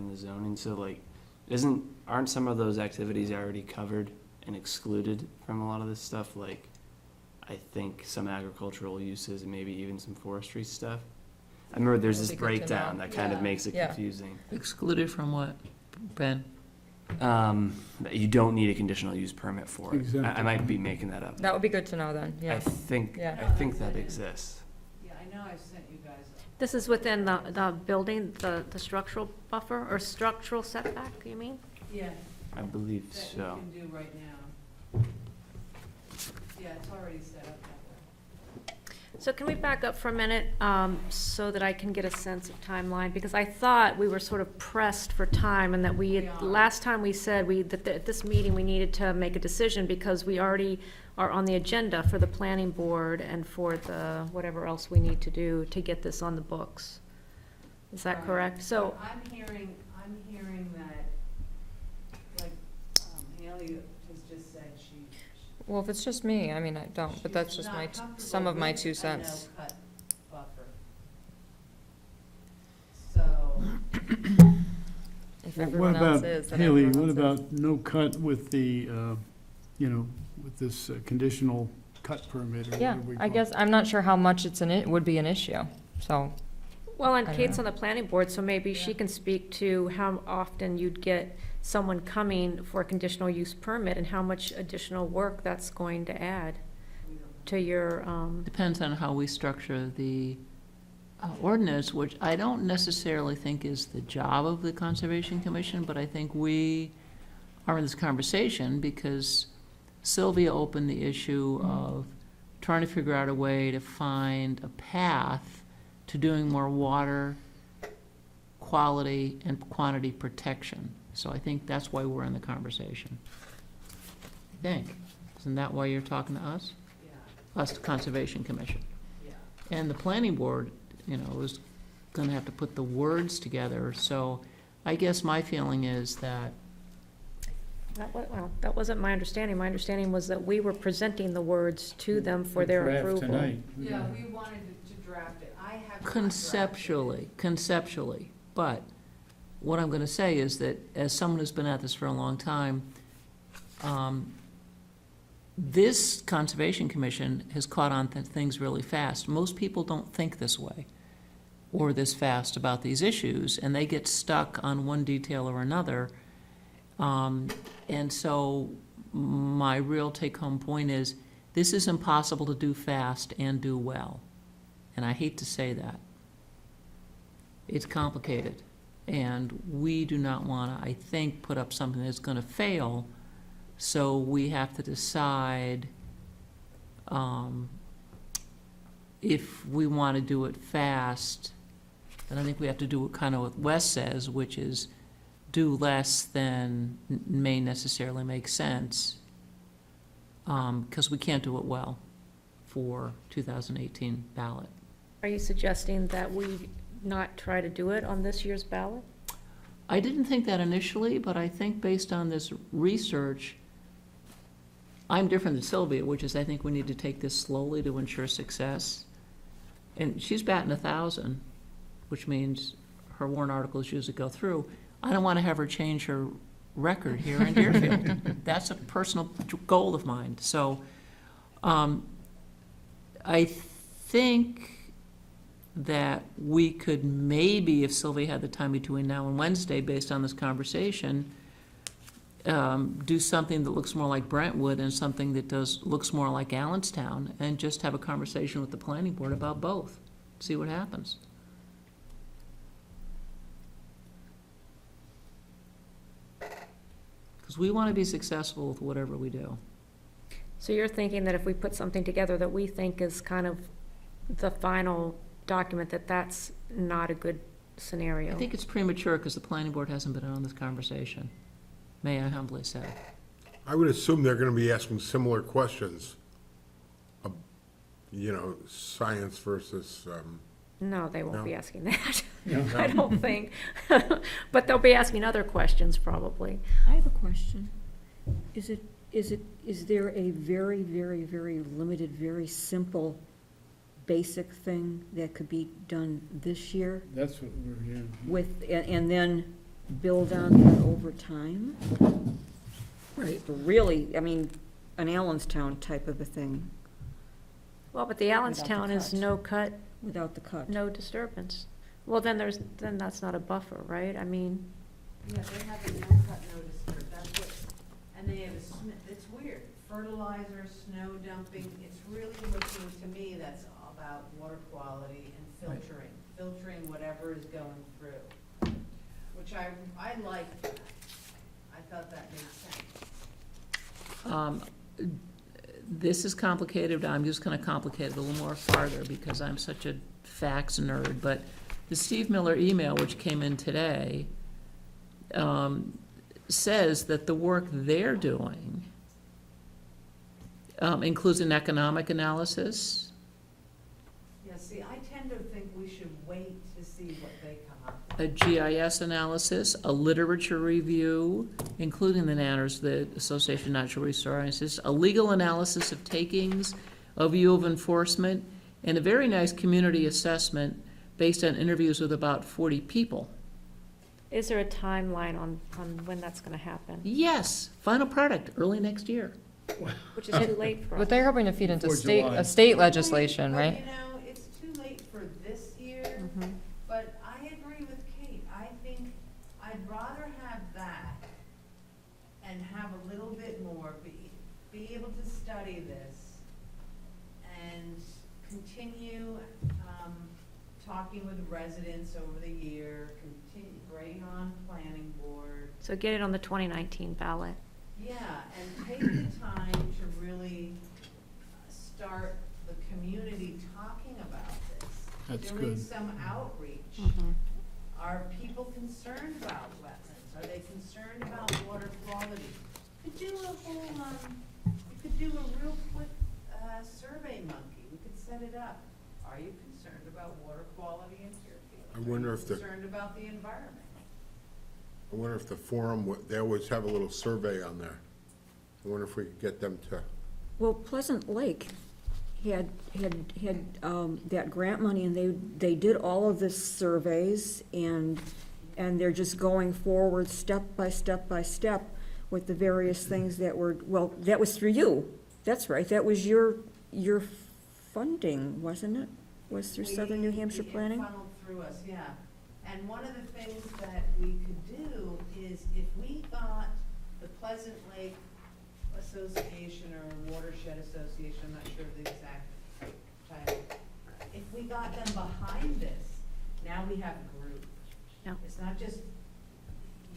the zoning. So like, aren't some of those activities already covered and excluded from a lot of this stuff? Like, I think some agricultural uses and maybe even some forestry stuff. I remember there's this
That'd be good to know.
breakdown that kind of
Yeah.
makes it
Yeah.
confusing.
excluded from what, Ben?
That you don't need a conditional use permit for it.
Exactly.
I might be making that up.
That would be good to know then,
I
yeah.
think
Yeah.
I think that exists.
Yeah, I know I've sent you guys.
This is within the building, the structural buffer, or structural setback, you mean?
Yeah,
I believe
that you
so.
can do right now. Yeah, it's already set up that way.
So can we back up for a minute, so that I can get a sense of timeline? Because I thought we were sort of pressed for time, and that last time we said that at this meeting, we needed to make a decision, because we already are on the agenda for the planning board and for the, whatever else we need to do to get this on the books. Is that correct? So,
I'm hearing that, like, Haley has just said
Well, if it's just me, I mean, I don't, but that's
she's
just
not comfortable
some of my
with
2
a
cents.
no-cut buffer. So,
If
What
everyone else
about,
is, then
Haley,
everyone
what
else is.
about no cut with the, with this conditional cut permit or
Yeah,
whatever we
I
call it?
guess, I'm not sure how much would be an issue, so.
well, and
I don't
Kate's
know.
on the planning board, so maybe she
Yeah.
can speak to how often you'd get someone coming for a conditional use permit, and how much additional work that's going to add
we don't know.
to your,
Depends on how we structure the ordinance, which I don't necessarily think is the job of the Conservation Commission, but I think we are in this conversation because Sylvia opened the issue of trying to figure out a way to find a path to doing more water quality and quantity protection. So I think that's why we're in the conversation. I think. Isn't that why you're talking to us?
Yeah,
Us, the Conservation Commission.
yeah.
And the planning board, is gonna have to put the words together, so I guess my feeling is that,
well, that wasn't my understanding. My understanding was that we were presenting the words to them for their
Draft
approval.
tonight.
Yeah, we wanted to draft it. I have not
conceptually, but what I'm gonna say is that, as someone who's been at this for a long time, this Conservation Commission has caught on to things really fast. Most people don't think this way, or this fast about these issues, and they get stuck on one detail or another. And so my real take-home point is, this is impossible to do fast and do well. And I hate to say that. It's complicated, and we do not want to, I think, put up something that's going to fail, so we have to decide if we want to do it fast. And I think we have to do kind of what Wes says, which is do less than may necessarily make sense, because we can't do it well for 2018 ballot.
Are you suggesting that we not try to do it on this year's ballot?
I didn't think that initially, but I think based on this research, I'm different than Sylvia, which is I think we need to take this slowly to ensure success. And she's batting 1,000, which means her warrant articles usually go through. I don't want to have her change her record here in Deerfield. That's a personal goal of mine. So I think that we could maybe, if Sylvia had the time between now and Wednesday, based on this conversation, do something that looks more like Brentwood and something that looks more like Allenstown, and just have a conversation with the planning board about both, see what happens. Because we want to be successful with whatever we do.
So you're thinking that if we put something together that we think is kind of the final document, that that's not a good scenario?
I think it's premature because the planning board hasn't been on this conversation, may I humbly say.
I would assume they're gonna be asking similar questions. Science versus,
No, they won't
No.
be asking that.
No.
I don't think. But they'll be asking other questions, probably.
I have a question. Is there a very, very, very limited, very simple, basic thing that could be done this year
That's what we're hearing.
and then build on that over time?
Right.
Really, I mean, an Allenstown type of a thing
Well, but the Allenstown is
cut.
no cut,
without the cut.
no disturbance. Well, then that's not a buffer, right? I mean,
Yeah, they have a no-cut, no disturb, that's what, and they have it's weird, fertilizer, snow dumping, it's really looking, to me, that's about water quality and filtering whatever is going through, which I liked that. I thought that made sense.
this is complicated, I'm just gonna complicate it a little more farther because I'm such a facts nerd, but the Steve Miller email, which came in today, says that the work they're doing includes an economic analysis,
Yeah, see, I tend to think we should wait to see what they come up with.
a GIS analysis, a literature review, including the NANNERS, the Association of Natural Resources, a legal analysis of takings, a view of enforcement, and a very nice community assessment based on interviews with about 40 people.
Is there a timeline on when that's gonna happen?
Yes, final product, early next year.
Which is too late for us.
But they're hoping to feed into
Before July.
a state legislation,
But,
right?
you know, it's too late for this year,
Mhm.
but I agree with Kate. I think I'd rather have that and have a little bit more, be able to study this and continue, talking with residents over the year, continue, bring on planning board.
So get it on the 2019 ballot.
Yeah, and take the time to really start the community talking about this.
That's
Doing
good.
some outreach. Are people concerned about wetlands? Are they concerned about water quality? You could do a whole, you could do a real quick, survey monkey. We could set it up. Are you concerned about water quality in Deerfield?
I wonder if
Are you
the-
concerned about the environment?
I wonder if the forum, they always have a little survey on there. I wonder if we could get them to,
Well, Pleasant Lake had that grant money, and they did all of the surveys, and they're just going forward step by step by step with the various things that were, well, that was through you. That's right, that was your funding, wasn't it? Was through Southern New Hampshire Planning?
It funneled through us, yeah. And one of the things that we could do is if we got the Pleasant Lake Association or Watershed Association, I'm not sure of the exact title, if we got them behind this, now we have a group.
Yeah.
It's not just,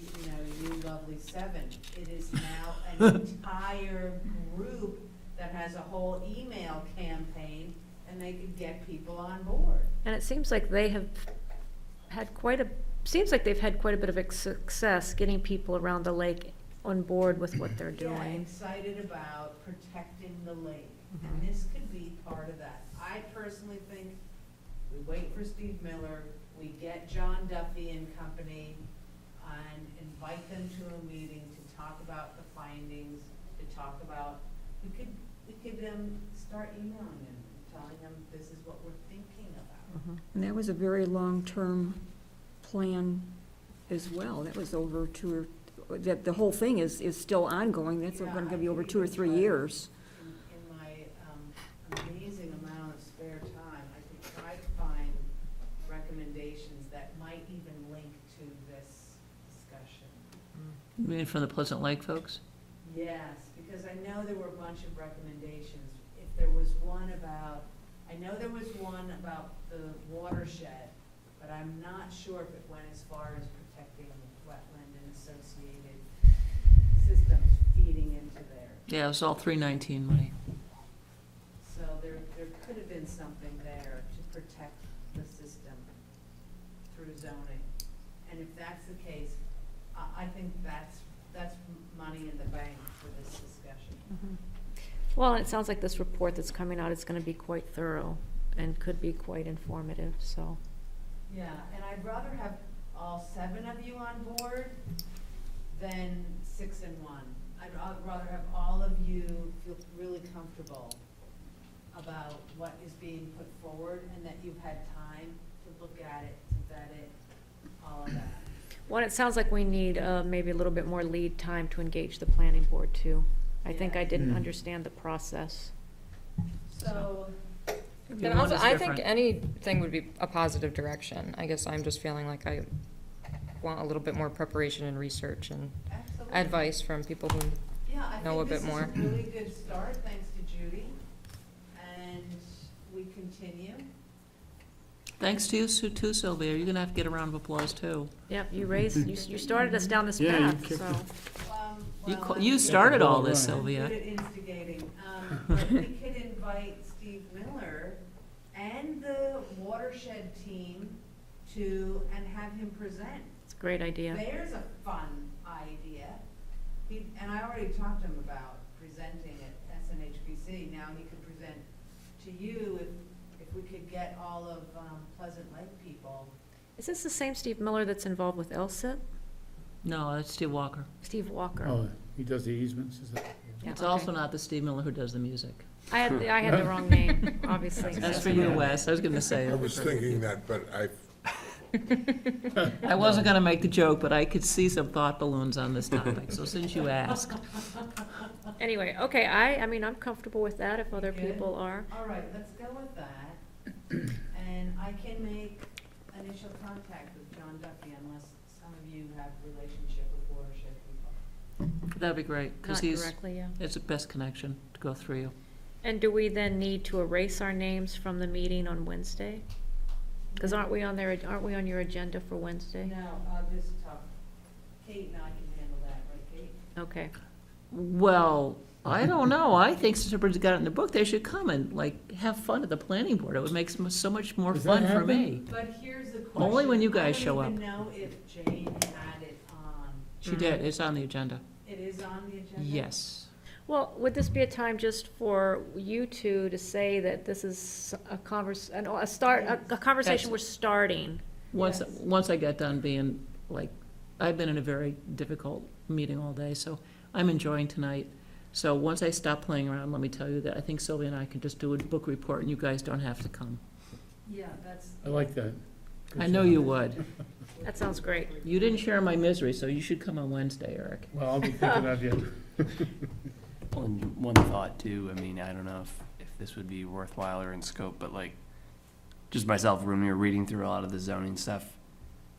you know, you lovely seven. It is now an entire group that has a whole email campaign, and they could get people on board.
And it seems like they have had seems like they've had quite a bit of success getting people around the lake on board with what they're
Yeah,
doing.
excited about protecting the lake,
Mhm.
and this could be part of that. I personally think we wait for Steve Miller, we get John Duffy and company, and invite them to a meeting to talk about the findings, to talk about, we could start emailing them, telling them this is what we're thinking about.
Mhm.
And that was a very long-term plan as well. That was over that the whole thing is still ongoing. That's
Yeah,
gonna
I
be over
think
2 or
we can
3
try to-
years.
In my amazing amount of spare time, I could try to find recommendations that might even link to this discussion.
You mean from the Pleasant Lake folks?
Yes, because I know there were a bunch of recommendations. If there was one about, I know there was one about the watershed, but I'm not sure if it went as far as protecting wetland and associated systems feeding into there.
Yeah, it was all 319 money.
So there could have been something there to protect the system through zoning. And if that's the case, I think that's money in the bank for this discussion.
Mhm. Well, it sounds like this report that's coming out is gonna be quite thorough and could be quite informative, so.
Yeah, and I'd rather have all 7 of you on board than 6 and 1. I'd rather have all of you feel really comfortable about what is being put forward and that you've had time to look at it, to vet it, all of that.
Well, it sounds like we need maybe a little bit more lead time to engage the planning board too. I think I didn't
Mm.
understand the process.
So,
Maybe
And
one
also,
is
I think
different.
anything would be a positive direction. I guess I'm just feeling like I want a little bit more preparation and research and
absolutely.
advice from people who,
Yeah, I
know a
think
bit more.
this is a really good start, thanks to Judy. And we continue.
Thanks to you, too, Sylvia. You're gonna have to get a round of applause, too.
Yep, you started us down this
Yeah, you
path,
kicked
so.
it.
You
Well,
you
I'm
started all this,
Right.
good
Sylvia.
at instigating. But we could invite Steve Miller and the watershed team and have him present.
It's a great idea.
There's a fun idea. And I already talked to him about presenting at SNHPC. Now he could present to you if we could get all of Pleasant Lake people.
Is this the same Steve Miller that's involved with LSIP?
No, that's Steve Walker.
Steve Walker?
Oh, he does the easements, is that?
Yeah,
It's
okay.
also not the Steve Miller who does the music.
I had the wrong name, obviously.
That's for you, Wes. I was gonna say
I was thinking that, but
I wasn't gonna make the joke, but I could see some thought balloons on this topic, so since you asked.
Anyway, okay, I mean, I'm comfortable with that if other
Good.
people are.
All right, let's go with that. And I can make initial contact with John Duffy unless some of you have relationship with watershed people.
That'd be great, because
Not directly, yeah.
it's the best connection to go through you.
And do we then need to erase our names from the meeting on Wednesday? Because aren't we on your agenda for Wednesday?
No, this is tough. Kate and I can handle that, right, Kate?
Okay.
Well, I don't know. I think since everybody's got it in the book, they should come and, like, have fun at the planning board. It would make so much more
Does that
fun for me.
But here's the question.
Only when you guys show
I
up.
don't even know if Jane had it on.
She did. It's on the agenda.
It is on the agenda?
Yes.
Well, would this be a time just for you two to say that this is a conversation we're starting?
Yes.
Once I get done being, like, I've been in a very difficult meeting all day, so I'm enjoying tonight. So once I stop playing around, let me tell you that I think Sylvia and I can just do a book report and you guys don't have to come.
Yeah, that's.
I like that. Good
I know
job.
you would.
That sounds great.
You didn't share my misery, so you should come on Wednesday, Eric.
Well, I'll be thinking of you.
One thought too, I mean, I don't know if this would be worthwhile or in scope, but like, just myself, when we were reading through a lot of the zoning stuff,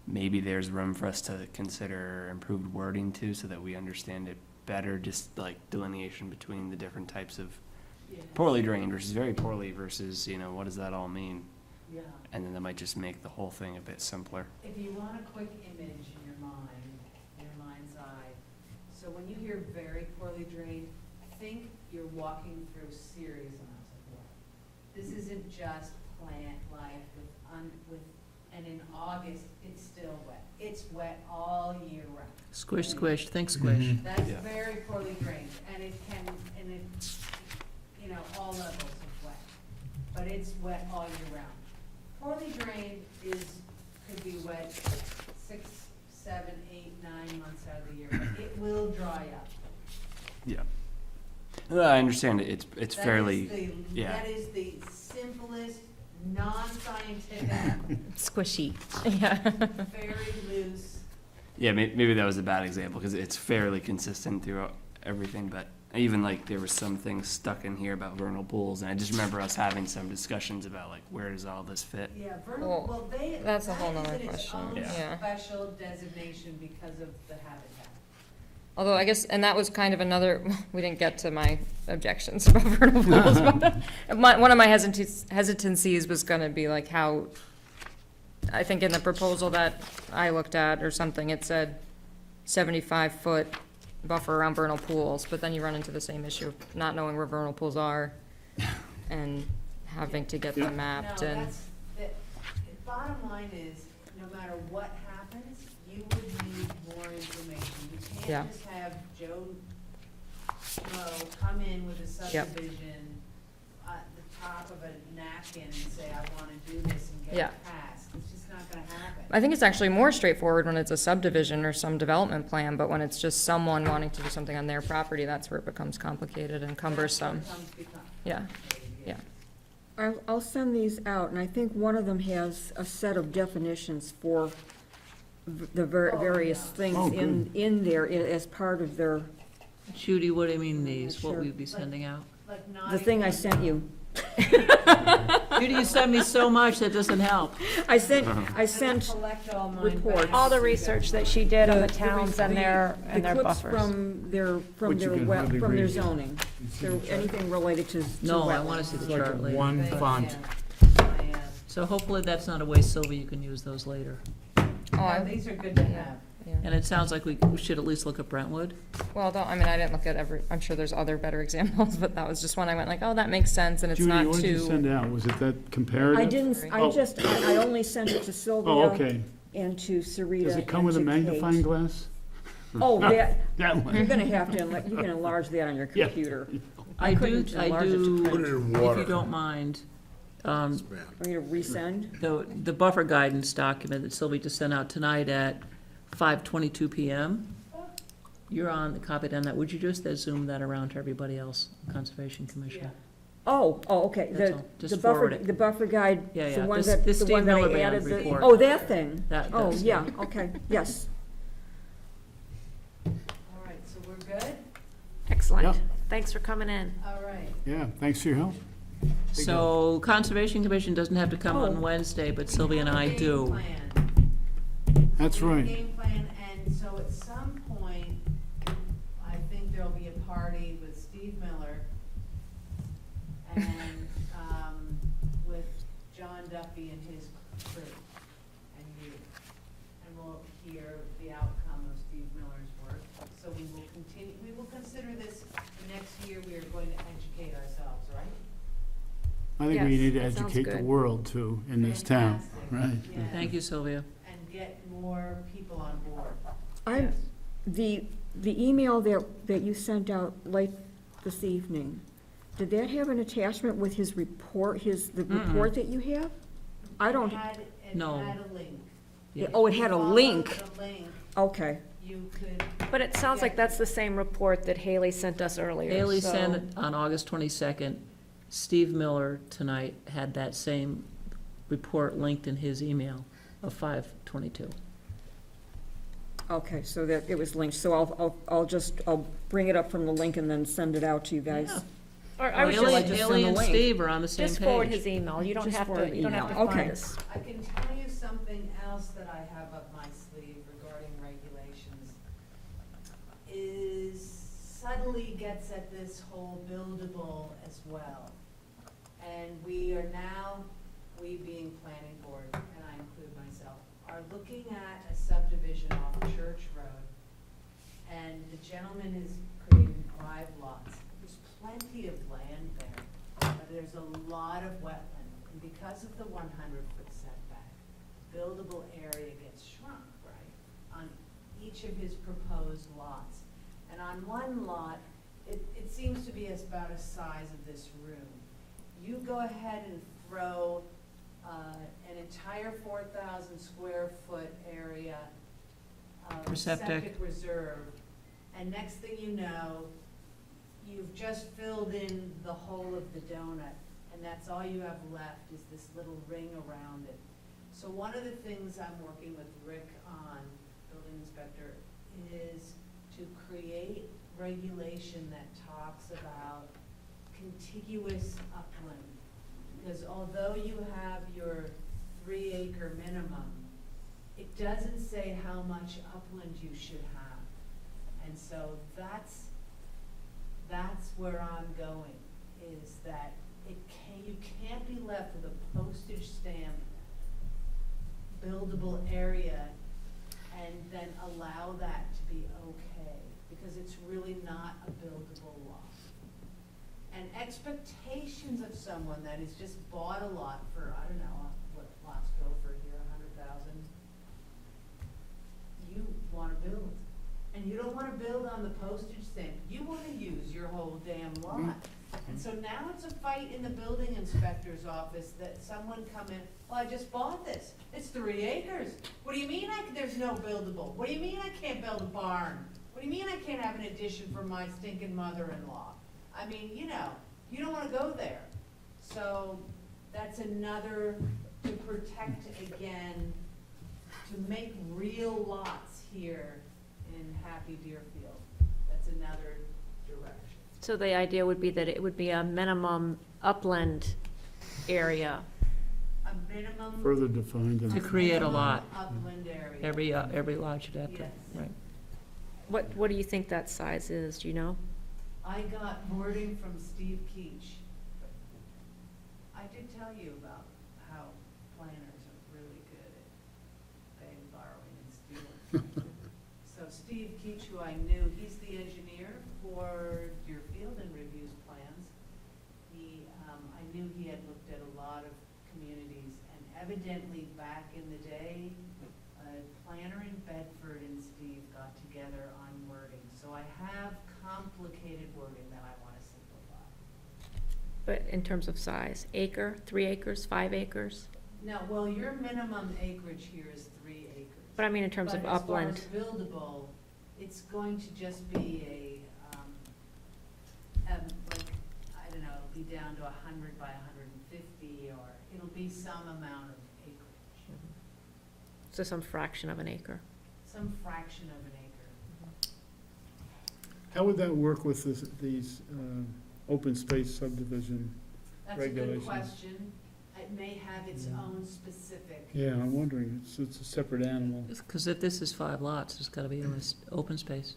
maybe there's room for us to consider improved wording too, so that we understand it better, just like delineation between the different types of
Yeah.
poorly drained versus very poorly versus, what does that all mean?
Yeah.
And then that might just make the whole thing a bit simpler.
If you want a quick image in your mind's eye, so when you hear very poorly drained, think you're walking through serious amounts of water. This isn't just plant life and in August, it's still wet. It's wet all year round.
Squish, squish, think squish.
That's
Yeah.
very poorly drained, and it, all levels of wet. But it's wet all year round. Poorly drained could be wet 6, 7, 8, 9 months out of the year, but it will dry up.
Yeah. I understand it, it's
That
fairly,
is the-
yeah.
That is the simplest, non-scientific,
Squishy, yeah.
very loose.
Yeah, maybe that was a bad example, because it's fairly consistent throughout everything, but even like there were some things stuck in here about vernal pools, and I just remember us having some discussions about like, where does all this fit?
Yeah,
Well, that's a whole nother
that is in its
question,
own
yeah.
special designation because of the habitat.
Although I guess, and that was kind of another, we didn't get to my objections about vernal pools, but one of my hesitancies was gonna be like how, I think in the proposal that I looked at or something, it said 75-foot buffer around vernal pools, but then you run into the same issue of not knowing where vernal pools are and having to get them mapped
No,
and,
the bottom line is, no matter what happens, you would need more information. You
Yeah.
can't just have Joe Schmo come in with a
Yep.
subdivision at the top of a napkin and say, I wanna do this and get
Yeah.
it passed. It's just not gonna happen.
I think it's actually more straightforward when it's a subdivision or some development plan, but when it's just someone wanting to do something on their property, that's where it becomes complicated and cumbersome.
That's where it become
Yeah,
complicated,
yeah.
I'll send these out, and I think one of them has a set of definitions for the various
yeah.
things in there as part of their,
Judy, what do you mean these? What
Sure.
will you be sending out?
Like not
the thing I
even-
sent you.
Judy, you send me so much, that doesn't help.
I sent
I'm gonna collect all mine
reports.
back.
All the research that she did on the
The
towns and their
clips
buffers.
from their,
Which you can hardly
from their
read.
zoning, anything related to
No, I
wetlands.
wanna see the
It's like
chart later.
one
But,
font.
yeah,
So hopefully that's not a waste, Sylvia, you can use those later.
Oh,
No,
I-
these are good to have.
Yeah.
And it sounds like we should at least look at Brentwood.
Well, I mean, I didn't look at I'm sure there's other better examples, but that was just one I went like, oh, that makes sense, and it's
Judy,
not
what did you
too.
send out? Was it that comparative?
I didn't, I
Oh.
just, I only sent it to Sylvia.
Oh, okay.
And to Sarita.
Does it come with a
and to
magnifying
Kate.
glass?
Oh, that,
That
you're
one.
gonna have to, you can enlarge that on your
Yeah.
computer.
I do,
couldn't
I
enlarge it to
do,
Put it in
if
water.
you don't mind,
Want me to resend?
the buffer guidance document that Sylvie just sent out tonight at 5:22 PM. You're on the copy on that. Would you just zoom that around to everybody else, Conservation Commission?
Oh, okay,
That's all.
the
Just
buffer,
forward it.
the buffer guide,
Yeah,
the
yeah.
one
This-
that,
this
the
Steve
one that I
Miller Band
added the,
report.
oh, that thing.
That,
Oh,
that's-
yeah, okay, yes.
All right, so we're good?
Excellent.
Yep.
Thanks for coming in.
All right.
Yeah, thanks for your help.
So Conservation Commission doesn't have to come
Oh.
on Wednesday, but Sylvia and I
Game
do.
plan.
That's
We have a
right.
Game plan, and so at some point, I think there'll be a party with Steve Miller and, with John Duffy and his crew, and you. And we'll hear the outcome of Steve Miller's work. So we will consider this, next year, we are going to educate ourselves, right?
I think we
Yes,
need to
that sounds
educate the
good.
world too in this town,
Fantastic.
right?
Yes.
Thank you, Sylvia.
And get more people on board.
I'm,
Yes.
the email that you sent out late this evening, did that have an attachment with his report, the report that you have? I don't,
It
No.
had a link.
Yeah.
oh, it had a
Follow
link,
the link,
okay.
you could.
But it sounds like
get-
that's the same report that Haley sent us earlier.
Haley
so-
sent it on August 22nd. Steve Miller tonight had that same report linked in his email of 5:22.
Okay, so that, it was linked, so I'll bring it up from the link and then send it out to you guys.
Yeah.
Or I was
Haley-
just,
just
Haley
send
and
the link.
Steve are on the same
just forward
page.
his email. You don't
Just
have
forward
to,
the
you don't have to
email.
find
Okay.
us.
I can tell you something else that I have up my sleeve regarding regulations, is subtly gets at this whole buildable as well. And we are now, we being planning board, and I include myself, are looking at a subdivision off Church Road. And the gentleman is creating 5 lots. There's plenty of land there, but there's a lot of wetland. And because of the 100-foot setback, buildable area gets shrunk, right, on each of his proposed lots. And on one lot, it seems to be about the size of this room. You go ahead and throw an entire 4,000 square foot area
For
of
septic.
septic reserve, and next thing you know, you've just filled in the whole of the donut, and that's all you have left is this little ring around it. So one of the things I'm working with Rick on, building inspector, is to create regulation that talks about contiguous upland. Because although you have your 3-acre minimum, it doesn't say how much upland you should have. And so that's where I'm going, is that you can't be left with a postage stamp buildable area and then allow that to be okay, because it's really not a buildable lot. And expectations of someone that has just bought a lot for, I don't know, what lots go for here, 100,000. You wanna build, and you don't wanna build on the postage stamp, you wanna use your whole damn lot. And so now it's a fight in the building inspector's office that someone come in, well, I just bought this, it's 3 acres. What do you mean there's no buildable? What do you mean I can't build a barn? What do you mean I can't have an addition for my stinking mother-in-law? I mean, you don't wanna go there. So that's another, to protect again, to make real lots here in Happy Deerfield. That's another direction.
So the idea would be that it would be a minimum upland area.
A minimum.
Further defined.
To
in-
create a lot.
Upland area.
Every lot should have to,
Yes.
right.
What do you think that size is, do you know?
I got wording from Steve Keach. I did tell you about how planners are really good at begging, borrowing, and stealing. Steve Keach, who I knew, he's the engineer for Deerfield and reviews plans. He, I knew he had looked at a lot of communities, and evidently back in the day, a planner in Bedford and Steve got together on wording. So I have complicated wording that I want to simplify.
But in terms of size, acre, 3 acres, 5 acres?
No, well, your minimum acreage here is 3 acres.
But I mean in terms of upland.
But as far as buildable, it's going to just be like, I don't know, it'll be down to 100 by 150, or it'll be some amount of acreage,
So some fraction of an acre.
some fraction of an acre.
How would that work with these open space subdivision?
That's a good
Regulations.
question. It may have its
Yeah.
own specific.
Yeah, I'm wondering, it's a separate animal.
Because if this is 5 lots, it's gotta be in this open space.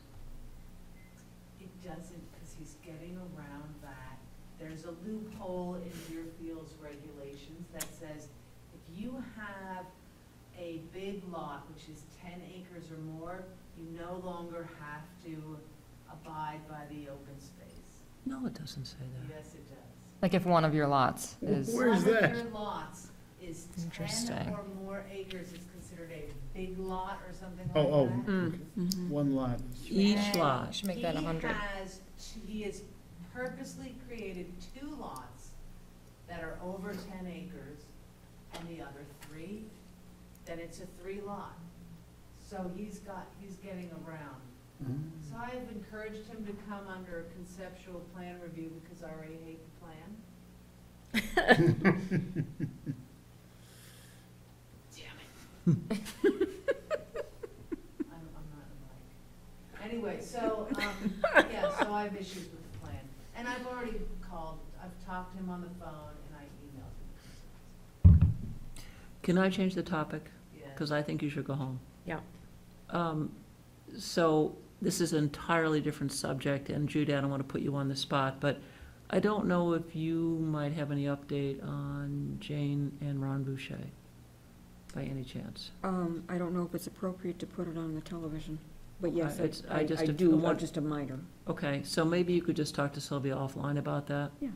It doesn't, because he's getting around that. There's a loophole in Deerfield's regulations that says if you have a big lot, which is 10 acres or more, you no longer have to abide by the open space.
No, it doesn't say that.
Yes, it does.
Like if one of your lots is,
Where is
One
that?
of your lots is 10
Interesting.
or more acres is considered a big lot or something like
Oh,
that.
Mm.
okay. One lot.
Each
And
lot.
should make that 100.
He has purposely created 2 lots that are over 10 acres and the other 3, then it's a 3 lot. So he's getting around. So I've encouraged him to come under a conceptual plan review because I already hate the plan. Damn it. I'm not like. Anyway, so, yeah, so I have issues with the plan. And I've already called, I've talked to him on the phone and I emailed him.
Can I change the topic?
Yeah.
Because I think you should go home.
Yeah.
So this is an entirely different subject, and Judy, I don't want to put you on the spot, but I don't know if you might have any update on Jane and Ron Boucher, by any chance.
I don't know if it's appropriate to put it on the television, but yes,
It's-
I
I just-
do,
what-
just a minor.
Okay, so maybe you could just talk to Sylvia offline about that? You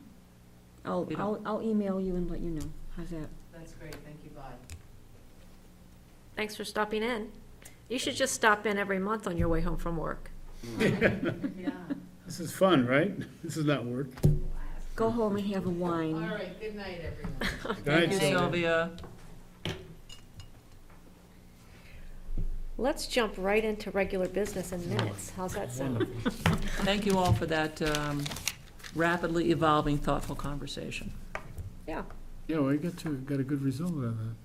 don't-
I'll email you and let you know. How's that?
That's great, thank you, bye.
Thanks for stopping in. You should just stop in every month on your way home from work.
Yeah.
This is fun, right? This is not work.
Go home and have a
All
wine.
right, good night, everyone.
Good night,
Thank you,
Sylvia.
Sylvia.
Let's jump right into regular business and minutes. How's that sound?
Thank you all for that rapidly evolving, thoughtful conversation.
Yeah.
Yeah, well, got a good result out of that.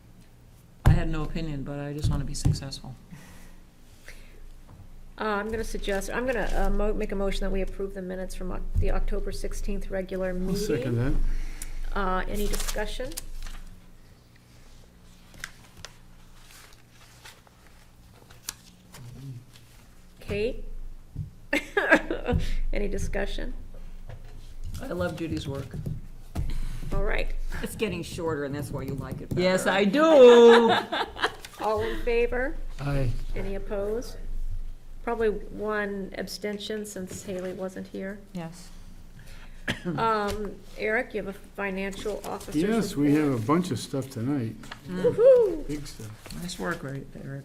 I had no opinion, but I just want to be successful.
I'm going to make a motion that we approve the minutes from the October 16th regular meeting.
I'll second that.
Any discussion? Kate? Any discussion?
I love Judy's work.
All right.
It's getting shorter, and that's why you like it better.
Yes, I do.
All in favor?
Aye.
Any opposed? Probably one abstention since Haley wasn't here.
yes.
Eric, you have a financial officer's
Yes, we have
report.
a bunch of stuff tonight,
Woo-hoo.
big stuff.
Nice work, right, Eric?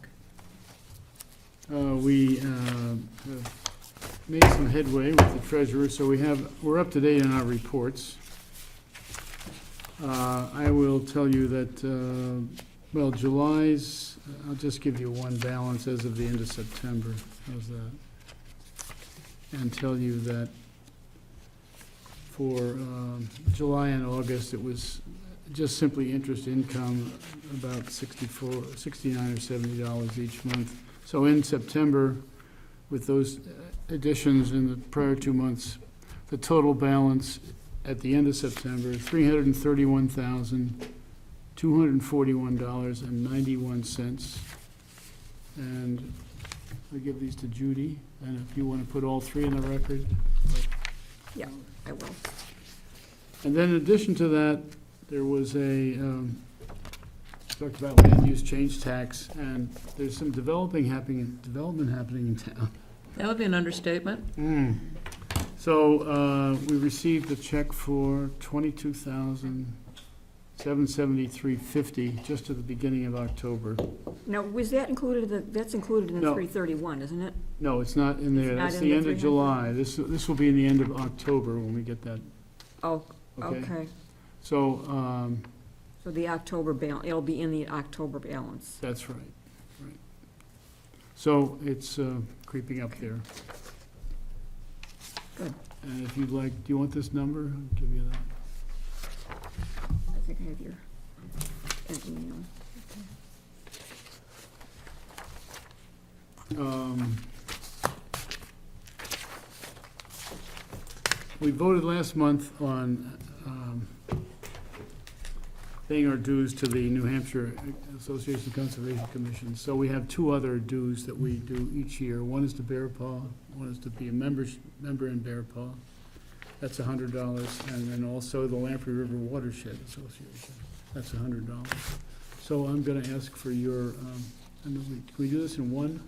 We have made some headway with the treasurer, so we're up to date on our reports. I will tell you that, well, July's, I'll just give you one balance as of the end of September. How's that? And tell you that for July and August, it was just simply interest income, about $69 or $70 each month. So in September, with those additions in the prior 2 months, the total balance at the end of September, $331,241.91. And I'll give these to Judy, and if you want to put all 3 in the record.
Yeah, I will.
And then in addition to that, there was talked about land use change tax, and there's some development happening in town.
That would be an understatement.
So, we received a check for $22,773.50 just at the beginning of October.
Now, was that included, that's included in the
No.
331, isn't it?
No, it's not in there.
It's not
That's
in
the
the
end of
300?
July. This will be in the end of October when we get that,
Oh,
okay?
okay.
So,
So the October balance, it'll be in the October balance.
that's right, right. So it's creeping up there.
Good.
And if you'd like, do you want this number? I'll give you that.
I think I have your, an email.
We voted last month on paying our dues to the New Hampshire Association of Conservation Commission. So we have two other dues that we do each year. One is to Bear Paw, one is to be a member in Bear Paw. That's $100. And then also the Lamprey River Watershed Association. That's $100. So I'm gonna ask for your, can we do this in one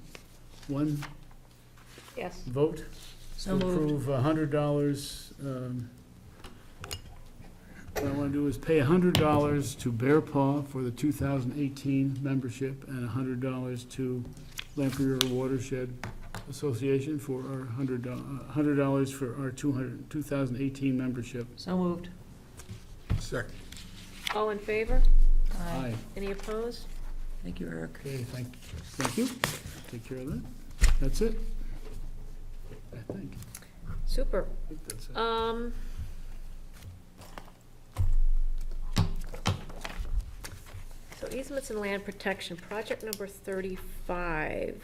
Yes.
vote?
So
To
moved.
approve $100, what I want to do is pay $100 to Bear Paw for the 2018 membership and $100 to Lamprey River Watershed Association for our $100 for our 2018 membership.
So moved.
Second.
All in favor?
Aye.
Any opposed?
Thank you, Eric.
Okay, thank you. Take care of that. That's it. I think.
Super.
I think that's it.
So easements and land protection, project number 35.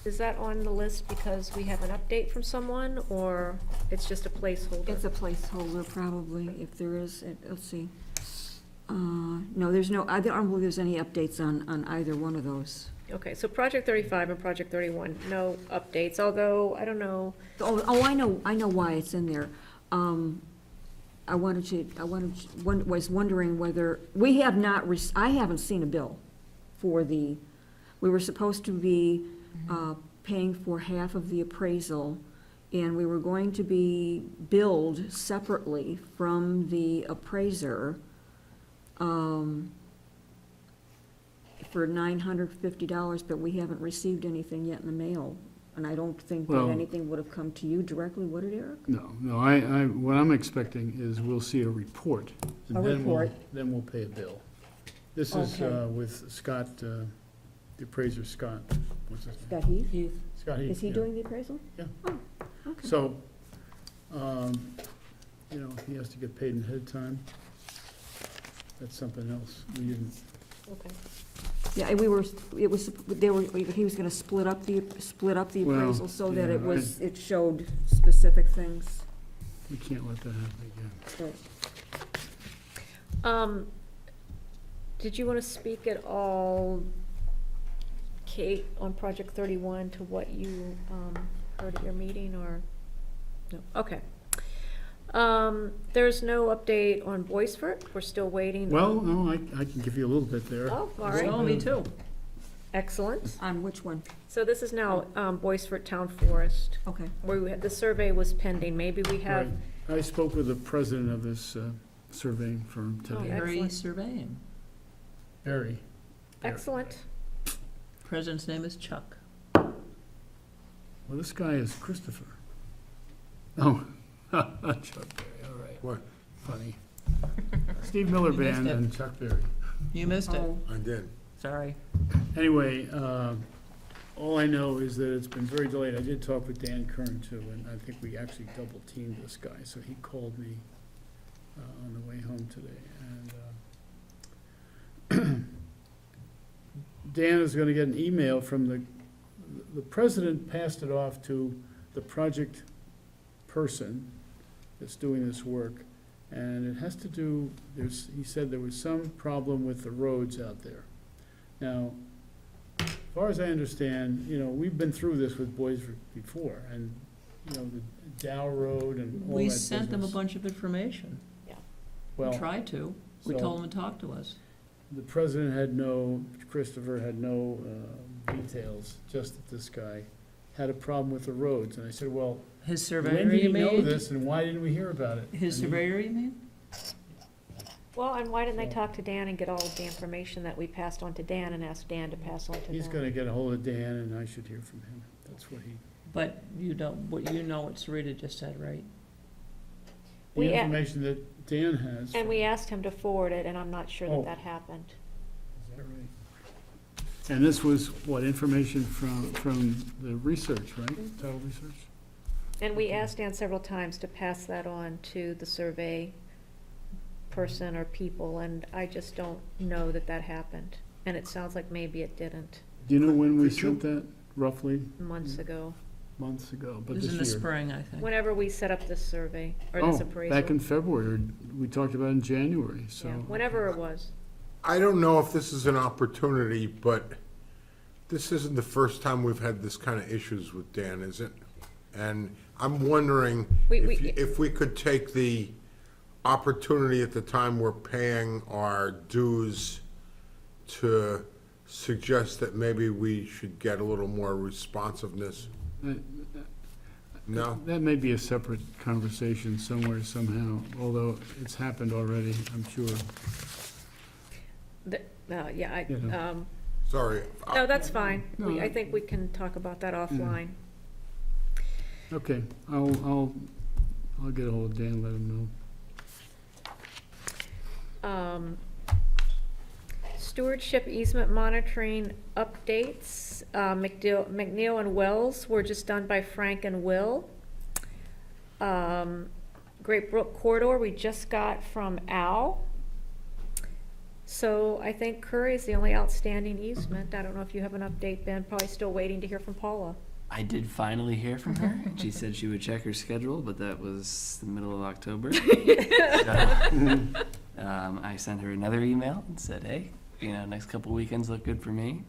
Is that on the list because we have an update from someone, or it's just a placeholder?
It's a placeholder, probably, if there is, let's see. No, there's no, I don't believe there's any updates on either one of those.
Okay, so project 35 and project 31, no updates, although, I don't know,
Oh, I know why it's in there. Was wondering whether, we have not, I haven't seen a bill for we were supposed to be paying for half of the appraisal, and we were going to be billed separately from the appraiser for $950, but we haven't received anything yet in the mail. And I don't think that
Well-
anything would have come to you directly, would it, Eric?
No, what I'm expecting is we'll see a report. and
A
then we'll-
report.
Then we'll pay a bill. This is
Okay.
with Scott, the appraiser Scott, what's his name?
Scott Heath?
Heath.
Scott Heath.
Is he
yeah.
doing the appraisal?
Yeah.
Oh, okay.
So, he has to get paid in head time. That's something else. We didn't,
okay.
Yeah, he was gonna split up the
Well,
appraisal so that
yeah,
it showed specific things.
we can't let that happen again.
But
Did you want to speak at all, Kate, on project 31 to what you heard at your meeting, or? No, okay. There's no update on Boisfort, we're still waiting.
Well, no, I can give you a little bit there.
Oh, all
So,
right,
me too.
excellent.
on which one?
So this is now Boisfort Town Forest,
Okay.
where the survey was pending, maybe we have,
Right. I spoke with the president of this surveying firm
Oh,
today.
Harry
excellent.
Surveying.
Barry.
excellent.
President's name is Chuck.
Well, this guy is Christopher. Oh, Chuck Berry, all right.
What?
Funny. Steve Miller
You missed
Band
it.
and Chuck Berry.
You missed it.
Oh,
I did.
Sorry.
Anyway, all I know is that it's been very delayed. I did talk with Dan Kern too, and I think we actually double teamed this guy, so he called me on the way home today. And Dan is gonna get an email from the president passed it off to the project person that's doing this work. And it has to do, he said there was some problem with the roads out there. Now, as far as I understand, we've been through this with Boisfort before, and, the Dow Road and all that
We sent them a
business.
bunch of information.
Yeah.
We
Well,
tried to. We
so-
told them to talk to us.
the president had no, Christopher had no details, just that this guy had a problem with the roads. And I said, well,
His
when
surveyor,
did
you
he know
mean?
this and why didn't we hear about it?
His
And he-
surveyor, you mean?
Well, and why didn't they
So-
talk to Dan and get all of the information that we passed on to Dan and ask Dan to pass on to them?
He's gonna get a hold of Dan and I should hear from him. That's what he,
But you don't, what Sarita just said, right?
the
We a-
information that Dan has.
And we asked him to forward it, and I'm not sure
Oh.
that that happened.
Is that right? And this was what, information from the research, right? Title research?
And we
Okay.
asked Dan several times to pass that on to the survey person or people, and I just don't know that that happened. And it sounds like maybe it didn't
Do you know when we
Could you-
sent that, roughly?
months ago.
Months ago,
It
but
was
this
in
year?
the spring, I think.
Whenever we set up this survey, or this
Oh,
appraisal.
back in February, or we talked about it in January, so.
Yeah, whenever it was.
I don't know if this is an opportunity, but this isn't the first time we've had this kind of issues with Dan, is it? And I'm wondering if we could take the opportunity at the time we're paying our dues to suggest that maybe we should get a little more responsiveness.
That-
No?
That may be a separate conversation somewhere, somehow, although it's happened already, I'm sure.
Yeah,
You know.
Sorry.
no, that's fine.
No,
I think we can talk about that offline.
Okay, I'll get a hold of Dan, let him know.
Stewardship easement monitoring updates, McNeil and Wells were just done by Frank and Will. Great Brook Corridor, we just got from Al. So I think Curry is the only outstanding easement. I don't know if you have an update, Ben, probably still waiting to hear from Paula.
I did finally hear from her, and she said she would check her schedule, but that was the middle of October. So, I sent her another email and said, hey, next couple weekends look good for me.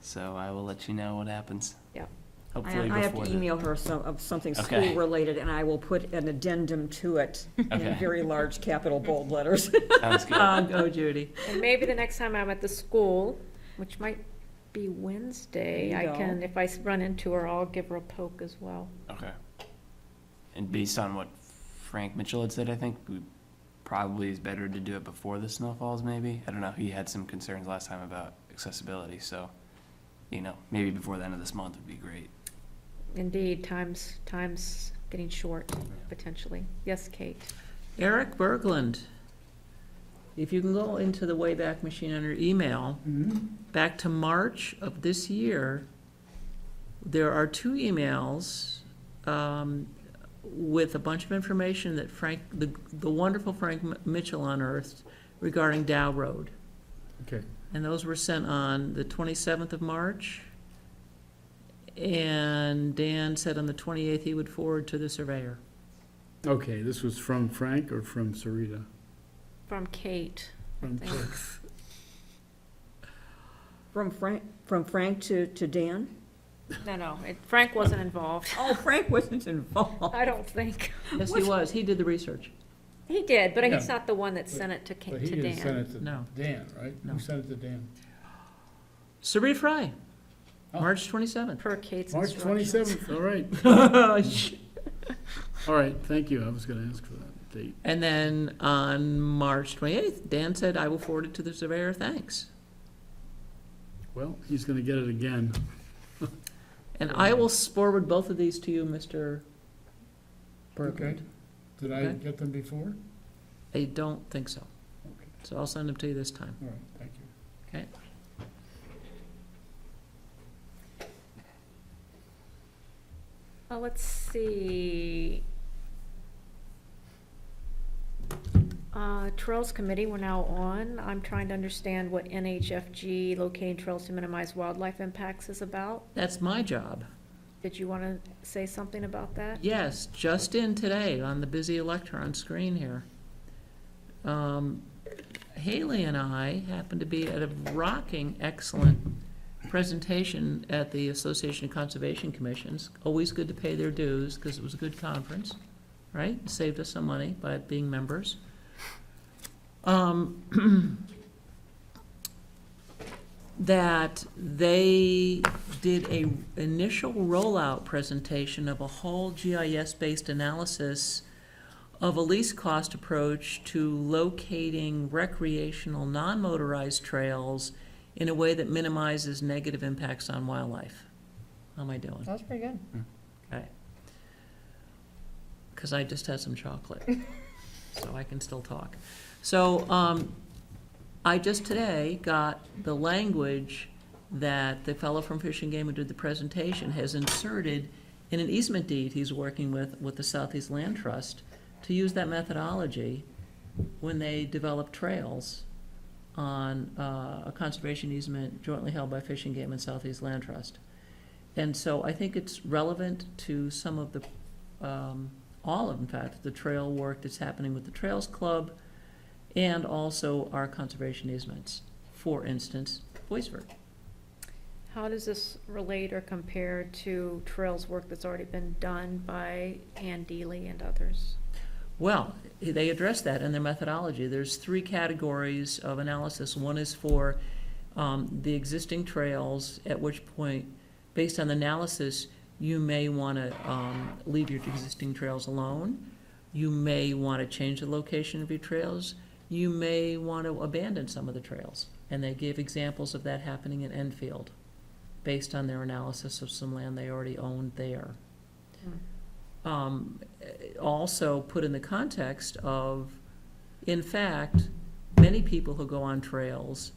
So I will let you know what happens.
Yep.
Hopefully
I have
before
to
the.
email her of something
Okay.
school-related, and I will put an addendum to it in
Okay.
very large capital bold letters.
Sounds good.
Go Judy.
And maybe the next time I'm at the school, which might be Wednesday,
There you
I can,
go.
if I run into her, I'll give her a poke as well.
Okay. And based on what Frank Mitchell had said, I think we probably is better to do it before the snow falls, maybe. I don't know. He had some concerns last time about accessibility, so, maybe before the end of this month would be great.
Indeed, time's getting short, potentially. Yes, Kate?
Eric Berglund, if you can go into the Wayback Machine on your email, back to March of this year, there are 2 emails with a bunch of information that the wonderful Frank Mitchell unearthed regarding Dow Road.
Okay,
And those were sent on the 27th of March. And Dan said on the 28th he would forward to the surveyor.
okay, this was from Frank or from Sarita?
From Kate.
From
Thank-
From Frank to Dan?
No, Frank wasn't involved.
Oh, Frank wasn't involved.
I don't think.
Yes, he was. He did the research.
He did, but he's
Yeah.
not the one that sent it to
But he
to
didn't send
Dan.
it to
No.
Dan, right?
No.
Who sent it to Dan?
Sarita Fry,
Oh.
March 27th.
Per Kate's
March
instructions.
27th, all right. All right, thank you, I was gonna ask for that date.
And then on March 28th, Dan said, I will forward it to the surveyor, thanks.
Well, he's gonna get it again.
And I will forward both of these to you, Mr.
Okay.
Berglund.
Did I
Okay.
get them before?
I don't think so.
Okay,
So I'll send them to you this time.
all right, thank you.
Okay.
Let's see. Trails Committee, we're now on. I'm trying to understand what NHFG, locating trails to minimize wildlife impacts, is about.
That's my job.
Did you want to say something about that?
Yes, just in today on the busy Electron screen here. Haley and I happened to be at a rocking excellent presentation at the Association of Conservation Commissions. Always good to pay their dues because it was a good conference, right? Saved us some money by being members. that they did a initial rollout presentation of a whole GIS-based analysis of a least cost approach to locating recreational, non-motorized trails in a way that minimizes negative impacts on wildlife. How am I doing?
That was pretty good.
Okay. Because I just had some chocolate, so I can still talk. So, I just today got the language that the fellow from Fish and Game who did the presentation has inserted in an easement deed he's working with the Southeast Land Trust to use that methodology when they develop trails on a conservation easement jointly held by Fish and Game and Southeast Land Trust. And so I think it's relevant to some of the, all of, in fact, the trail work that's happening with the Trails Club and also our conservation easements. For instance, Boisvert.
How does this relate or compare to trails work that's already been done by Ann Deely and others?
Well, they address that in their methodology. There's 3 categories of analysis. One is for the existing trails, at which point, based on the analysis, you may want to leave your existing trails alone. You may want to change the location of your trails. You may want to abandon some of the trails. And they gave examples of that happening in Enfield, based on their analysis of some land they already owned there. Also put in the context of, in fact, many people who go on trails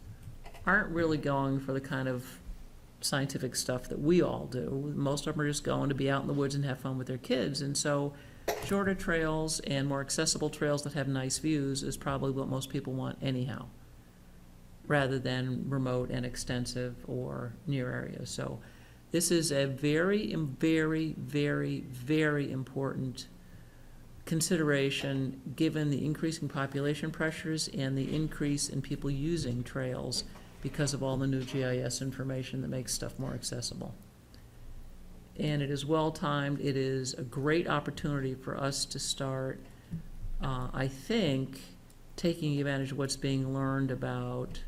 aren't really going for the kind of scientific stuff that we all do. Most of them are just going to be out in the woods and have fun with their kids. And so shorter trails and more accessible trails that have nice views is probably what most people want anyhow, rather than remote and extensive or near areas. So this is a very, very, very, very important consideration given the increasing population pressures and the increase in people using trails because of all the new GIS information that makes stuff more accessible. And it is well-timed. It is a great opportunity for us to start, I think, taking advantage of what's being learned about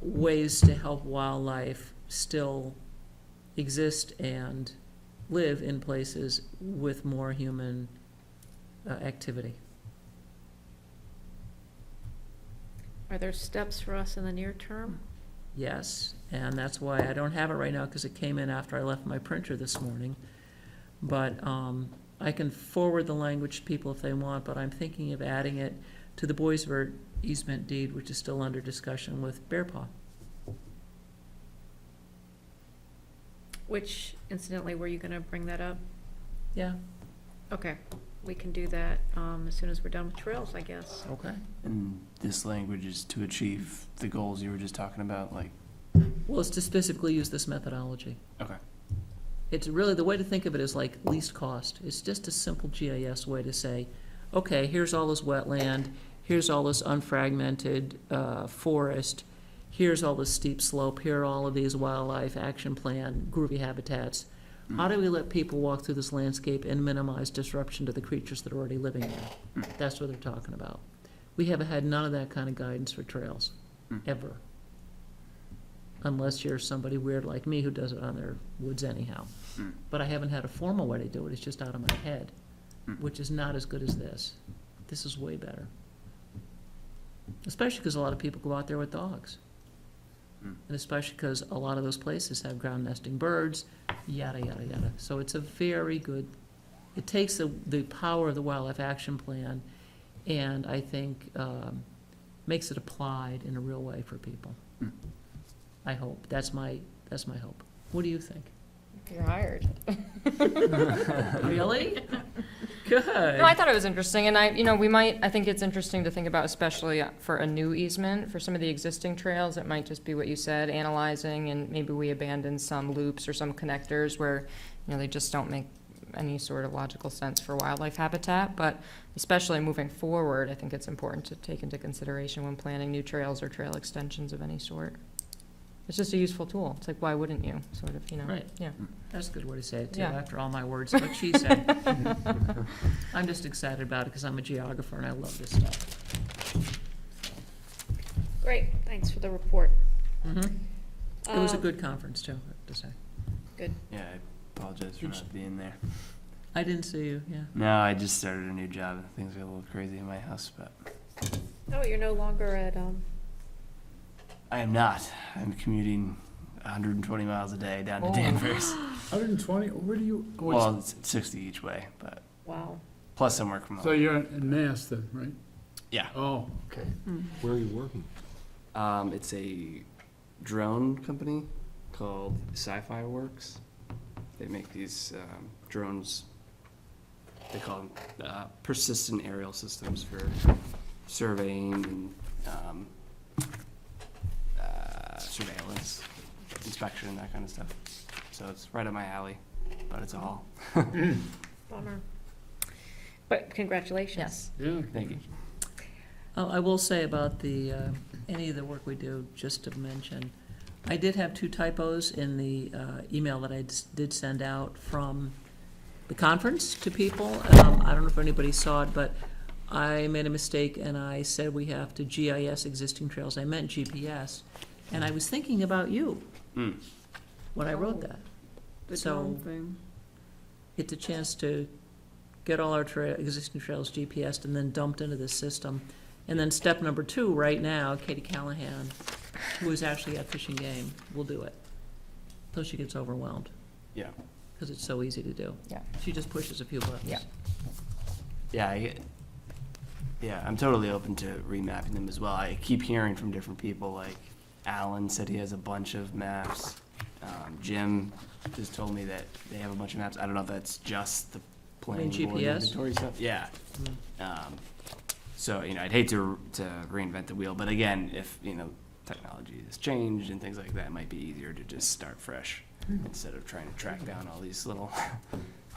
ways to help wildlife still exist and live in places with more human activity.
Are there steps for us in the near term?
Yes, and that's why I don't have it right now, because it came in after I left my printer this morning. But I can forward the language to people if they want, but I'm thinking of adding it to the Boisvert easement deed, which is still under discussion with Bear Paw.
Which incidentally, were you gonna bring that up?
Yeah,
Okay, we can do that as soon as we're done with trails, I guess.
okay.
And this language is to achieve the goals you were just talking about, like,
Well, it's to specifically use this methodology.
okay.
It's really, the way to think of it is like least cost. It's just a simple GIS way to say, okay, here's all this wetland, here's all this unfragmented forest, here's all this steep slope, here are all of these wildlife action plan, groovy habitats. How do we let people walk through this landscape and minimize disruption to the creatures that are already living there? That's what they're talking about. We haven't had none of that kind of guidance for trails, ever. Unless you're somebody weird like me who does it on their woods anyhow. But I haven't had a formal way to do it, it's just out of my head, which is not as good as this. This is way better. Especially because a lot of people go out there with dogs. And especially because a lot of those places have ground nesting birds, yada, yada, yada. So it's a very good, it takes the power of the Wildlife Action Plan and I think makes it applied in a real way for people. I hope. That's my hope. What do you think?
You're hired.
Really? Good.
No, I thought it was interesting, and I think it's interesting to think about, especially for a new easement, for some of the existing trails, it might just be what you said, analyzing, and maybe we abandon some loops or some connectors where, they just don't make any sort of logical sense for wildlife habitat, but especially moving forward, I think it's important to take into consideration when planning new trails or trail extensions of any sort. It's just a useful tool. It's like, why wouldn't you, sort of,
Right.
Yeah.
That's a good way to say it, too,
Yeah.
after all my words, what she said. I'm just excited about it because I'm a geographer and I love this stuff.
Great, thanks for the report.
Mhm. It was a
Um,
good conference, too, I have to say.
Good.
Yeah, I apologize for
Did you-
not being there.
I didn't see you, yeah.
No, I just started a new job and things got a little crazy in my house, but
Oh, you're no longer at,
I am not. I'm commuting 120 miles a day down to
Oh.
Danvers.
120, where do you, oh,
Well, it's 60 each way, but
wow.
plus some work from
so
home.
you're in Mass then, right?
Yeah.
Oh, okay.
Where are you working?
It's a drone company called Sci-Fi Works. They make these drones. They call them persistent aerial systems for surveying and surveillance, inspection, that kind of stuff. So it's right up my alley, but it's a haul.
Bummer. But congratulations.
Yes.
Yeah.
Thank you.
I will say about the, any of the work we do, just to mention, I did have 2 typos in the email that I did send out from the conference to people. I don't know if anybody saw it, but I made a mistake and I said we have to GIS existing trails. I meant GPS. And I was thinking about you
Mm.
when I wrote
Oh.
that.
The
So-
town thing.
It's a chance to get all our existing trails GPSed and then dumped into this system. And then step number 2, right now, Katie Callahan, who is actually at Fishing Game, will do it. So she gets overwhelmed,
Yeah.
because it's so easy to do.
Yeah.
She just pushes a few buttons.
Yeah.
Yeah, I'm totally open to remapping them as well. I keep hearing from different people, like Alan said he has a bunch of maps. Jim just told me that they have a bunch of maps. I don't know if that's just the planning board
GPS?
inventory stuff. Yeah.
Mm.
So, I'd hate to reinvent the wheel, but again, if, technology has changed and things like that, it might be easier to just start fresh instead of trying to track down all these little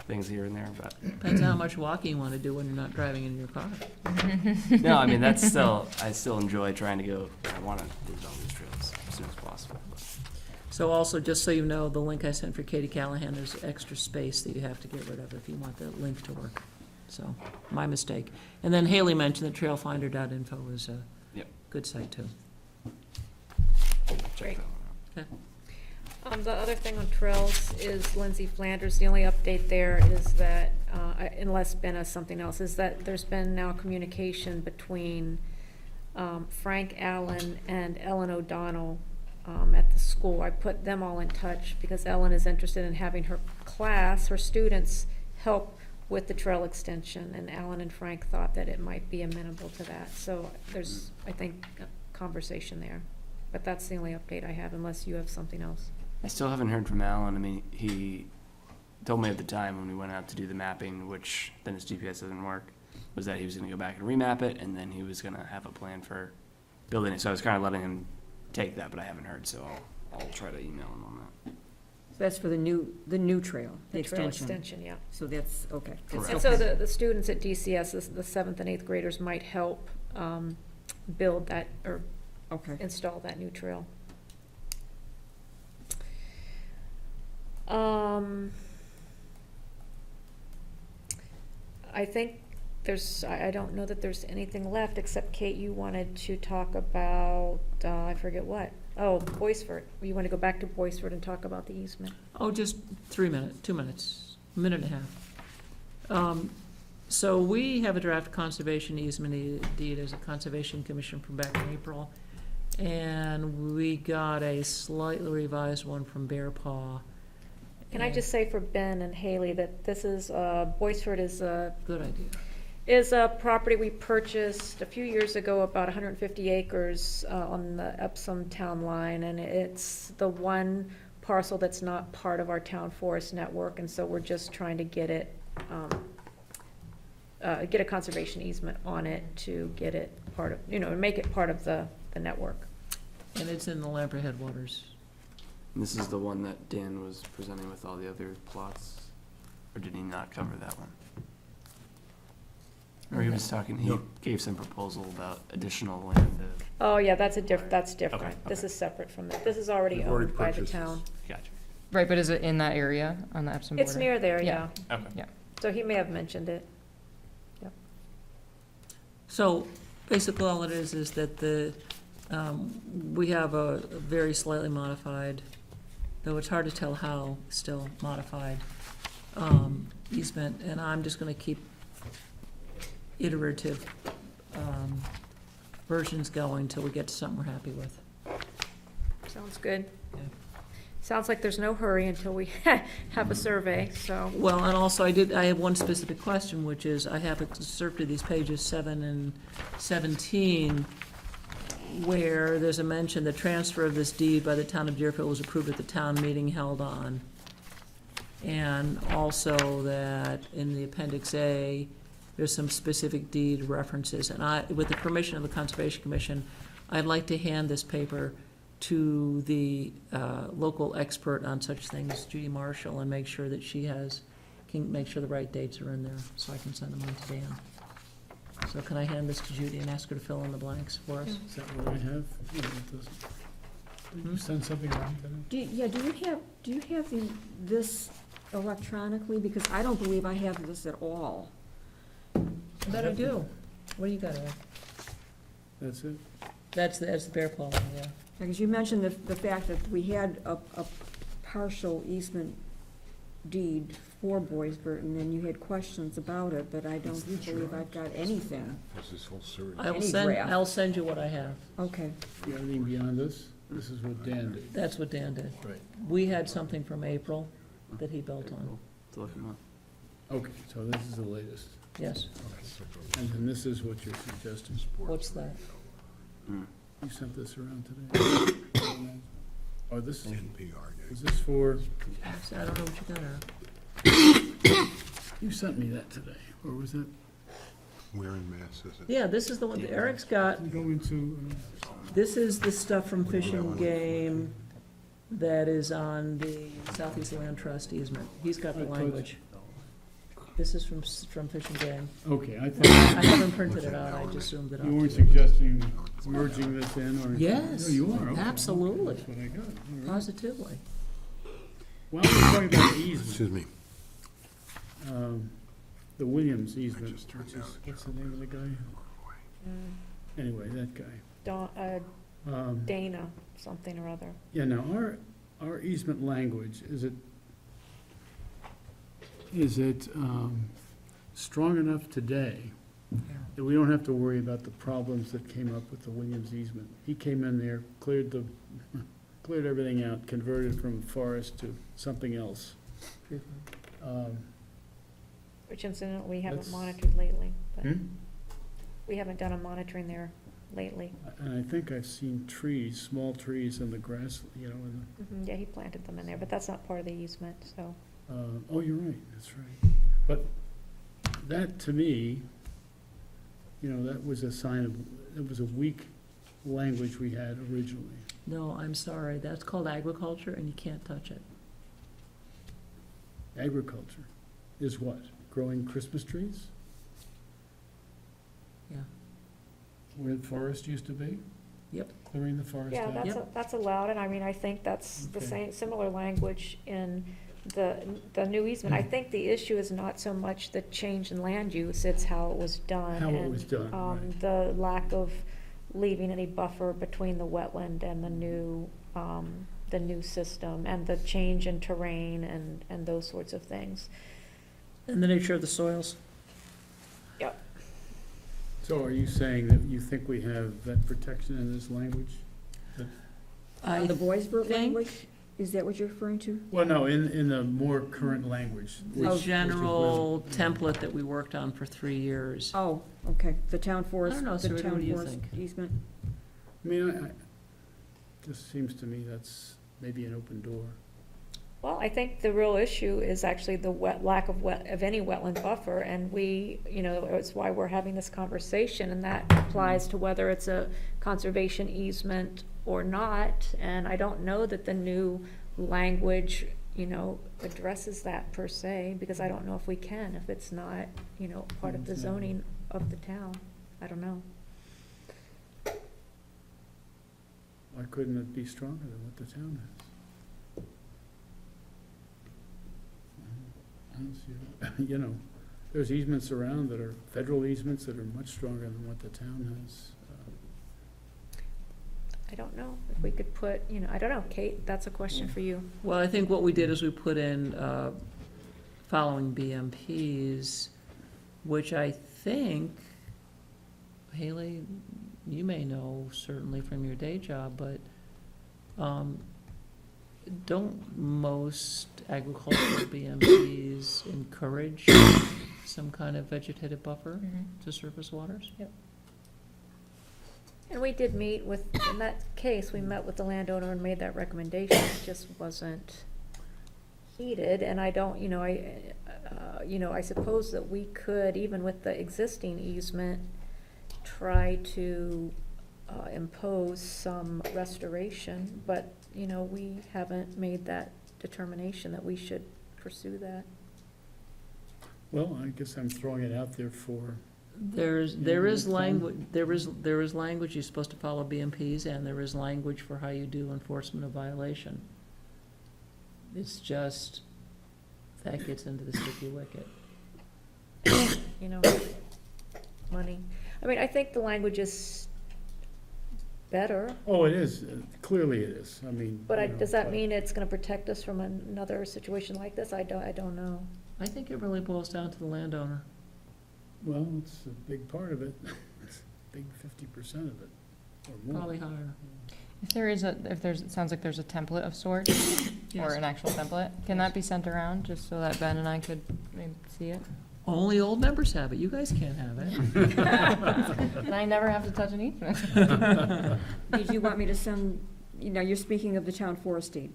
things here and there, but.
Depends how much walking you want to do when you're not driving in your car.
No, I mean, I still enjoy trying to go, I want to do all these trails as soon as possible. But
So also, just so you know, the link I sent for Katie Callahan, there's extra space that you have to get rid of if you want the link to work. So, my mistake. And then Haley mentioned that trailfinder.info is a
Yep.
good site too.
check
Great.
that one out.
The other thing on trails is Lindsay Flanders. The only update there is that, unless Ben has something else, is that there's been now communication between Frank Allen and Ellen O'Donnell at the school. I put them all in touch because Ellen is interested in having her class, her students, help with the trail extension, and Alan and Frank thought that it might be amenable to that. So there's, I think, a conversation there. But that's the only update I have, unless you have something else.
I still haven't heard from Alan. I mean, he told me at the time when we went out to do the mapping, which then his GPS doesn't work, was that he was going to go back and remap it, and then he was going to have a plan for building it. So I was kind of letting him take that, but I haven't heard, so I'll try to email him on that.
So that's for the new trail, the
The trail
extension.
extension, yeah.
So that's, okay.
Correct.
And so the students at DCS, the 7th and 8th graders might help build that, or
Okay.
install that new trail. I think I don't know that there's anything left, except Kate, you wanted to talk about, I forget what. Oh, Boisford. You want to go back to Boisford and talk about the easement?
Oh, just 2 minutes, a minute and a half. So we have a draft conservation easement deed as a conservation commission from back in April. And we got a slightly revised one from Bear Paw.
Can I just say for Ben and Haley that this is, Boisford is
Good idea.
a property we purchased a few years ago, about 150 acres on the Epsom town line, and it's the one parcel that's not part of our town forest network, and so we're just trying to get it, get a conservation easement on it to get it part of, make it part of the network.
And it's in the Lamprey Headwaters.
And this is the one that Dan was presenting with all the other plots, or did he not cover that one? Or he was talking, he gave some proposal about additional land to,
Oh, yeah, that's different.
Okay,
This
okay.
is separate from that. This is already
You've already
owned by the
purchased
town.
gotcha.
Right, but is it in that area on the Epsom border?
It's near there, yeah.
Yeah.
Okay.
So he may have mentioned it.
So basically all it is that the We have a very slightly modified, though it's hard to tell how, still modified easement, and I'm just gonna keep iterative versions going till we get to something we're happy with.
Sounds good.
Yeah.
Sounds like there's no hurry until we have a survey, so.
Well, and also I have one specific question, which is, I have excerpted these pages 7 and 17, where there's a mention, the transfer of this deed by the town of Deerfield was approved at the town meeting held on. And also that in the Appendix A, there's some specific deed references. And I, with the permission of the Conservation Commission, I'd like to hand this paper to the local expert on such things, Judy Marshall, and make sure that she can make sure the right dates are in there, so I can send them on to Dan. So can I hand this to Judy and ask her to fill in the blanks for us?
Is that what I have? No, it doesn't. Did you send something around today?
Do you have this electronically? Because I don't believe I have this at all.
I bet I do. What do you got, Eric?
That's it?
That's the bear paw one, yeah.
Because you mentioned the fact that we had a partial easement deed for Boys Burton, and you had questions about it, but I don't believe I've got anything.
Is this whole series?
Any draft.
I'll send you what I have.
Okay.
You got anything beyond this? This is what Dan did.
That's what Dan did.
Right.
We had something from April that he built on,
To look them up.
Okay, so this is the latest.
yes.
And then this is what you're suggesting.
What's that?
Mm.
You sent this around today? Oh, this, is this for,
I don't know what you got, Eric.
you sent me that today, or was that?
Where in Mass is it?
Yeah, this is the one that Eric's got.
Go into,
This is the stuff from Fish and Game that is on the Southeast Land Trust easement. He's got the
I thought-
language. This is from Fish and Game.
okay, I thought
I haven't printed it out, I just zoomed it out.
you weren't suggesting merging this in, or?
Yes,
No, you are, okay.
absolutely.
That's what I got, all right.
Positively.
Well, we're talking about easement,
Excuse me.
the Williams easement,
just turned
which
down
is,
the
what's the name of the guy? Anyway, that guy.
Dana, something or other.
Yeah, now, our easement language, is it strong enough today that we don't have to worry about the problems that came up with the Williams easement? He came in there, cleared everything out, converted from forest to something else.
Which incidentally, we haven't
That's-
monitored lately, but
Hmm?
we haven't done a monitoring there lately.
And I think I've seen trees, small trees in the grass, you know,
Yeah, he planted them in there, but that's not part of the easement, so.
oh, you're right, that's right. But that, to me, you know, that was a sign of, it was a weak language we had originally.
No, I'm sorry, that's called agriculture and you can't touch it.
Agriculture is what? Growing Christmas trees?
Yeah.
Where the forest used to be?
Yep.
Clearing the forest
Yeah,
out?
that's allowed, and I mean, I think that's the
Okay.
same, similar language in the new easement. I think the issue is not so much the change in land use, it's how it was done.
How it
and,
was done, right.
The lack of leaving any buffer between the wetland and the new system, and the change in terrain and those sorts of things.
And the nature of the soils.
Yep.
So are you saying that you think we have that protection in this language?
On the Boys Burton
think-
language? Is that what you're referring to?
Well, no, in the more current language. which-
The
which is
general
what-
template that we worked on for 3 years.
Oh, okay, the town forest,
know,
the
Sarita, what
town
do you
forest
think?
easement.
I mean, just seems to me that's maybe an open door.
Well, I think the real issue is actually the lack of any wetland buffer, and it's why we're having this conversation, and that applies to whether it's a conservation easement or not, and I don't know that the new language, addresses that per se, because I don't know if we can, if it's not, part of the zoning of the town. I don't know.
Why couldn't it be stronger than what the town has? I don't see it. There's easements around that are federal easements that are much stronger than what the town has.
I don't know if we could put, I don't know, Kate, that's a question for you.
Well, I think what we did is we put in, following BMPs, which I think, Haley, you may know certainly from your day job, but, don't most agricultural BMPs encourage some kind of vegetative buffer to surface waters?
Yep.
And we did meet with, in that case, we met with the landowner and made that recommendation. It just wasn't heeded, and I don't, I suppose that we could, even with the existing easement, try to impose some restoration, but, we haven't made that determination that we should pursue that.
Well, I guess I'm throwing it out there for,
There is
Yeah,
language, there is language, you're supposed to follow BMPs, and there is language for how you do enforcement of violation. It's just, that gets into the sticky wicket.
Money. I mean, I think the language is better,
oh, it is, clearly it is, I mean.
but does that mean it's gonna protect us from another situation like this? I don't know.
I think it really boils down to the landowner.
Well, it's a big part of it, it's a big 50% of it, or more.
Probably higher.
It sounds like there's a template of sorts, or
Yes.
an actual template, can that be sent around, just so that Ben and I could maybe see it?
Only old members have it, you guys can't have it.
And I never have to touch an easement.
Did you want me to send, you're speaking of the town forest deed?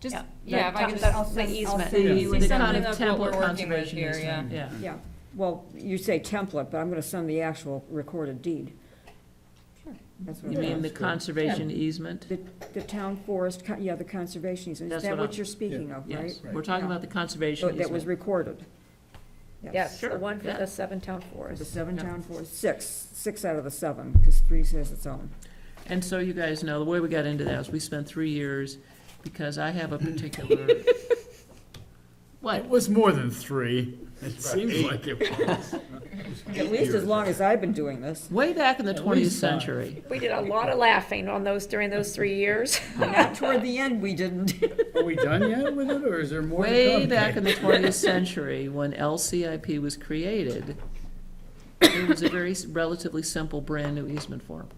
Just,
Yeah.
yeah, if I
That-
could
that's
just,
the
I'll
easement.
see
The kind
something
of
of what we're
template
working with
conservation
here,
easement, yeah.
Yeah, well, you say template, but I'm gonna send the actual recorded deed.
Sure.
That's what
You
I'm
mean the
that's good.
conservation easement?
The town forest, the conservation easement, is
That's
that
what
what
I'm-
you're speaking of, right?
Yes, we're talking about the conservation
That was
easement.
recorded.
Yes, the
Sure,
one for
yeah.
the 7-town
For the
forest.
7
Yeah.
town forest, six out of the 7, because 3 says its own.
And so you guys know, the way we got into that was we spent 3 years, because I have a particular. What?
It was more than 3, it seems like it was.
At least as long as I've been doing this.
Way back in the
At
20th
least five.
century.
We did a lot of laughing during those 3 years.
Not toward the end, we didn't.
Are we done yet with it, or is there more to come?
Way back in the 20th century, when LCIP was created, it was a very relatively simple, brand-new easement form.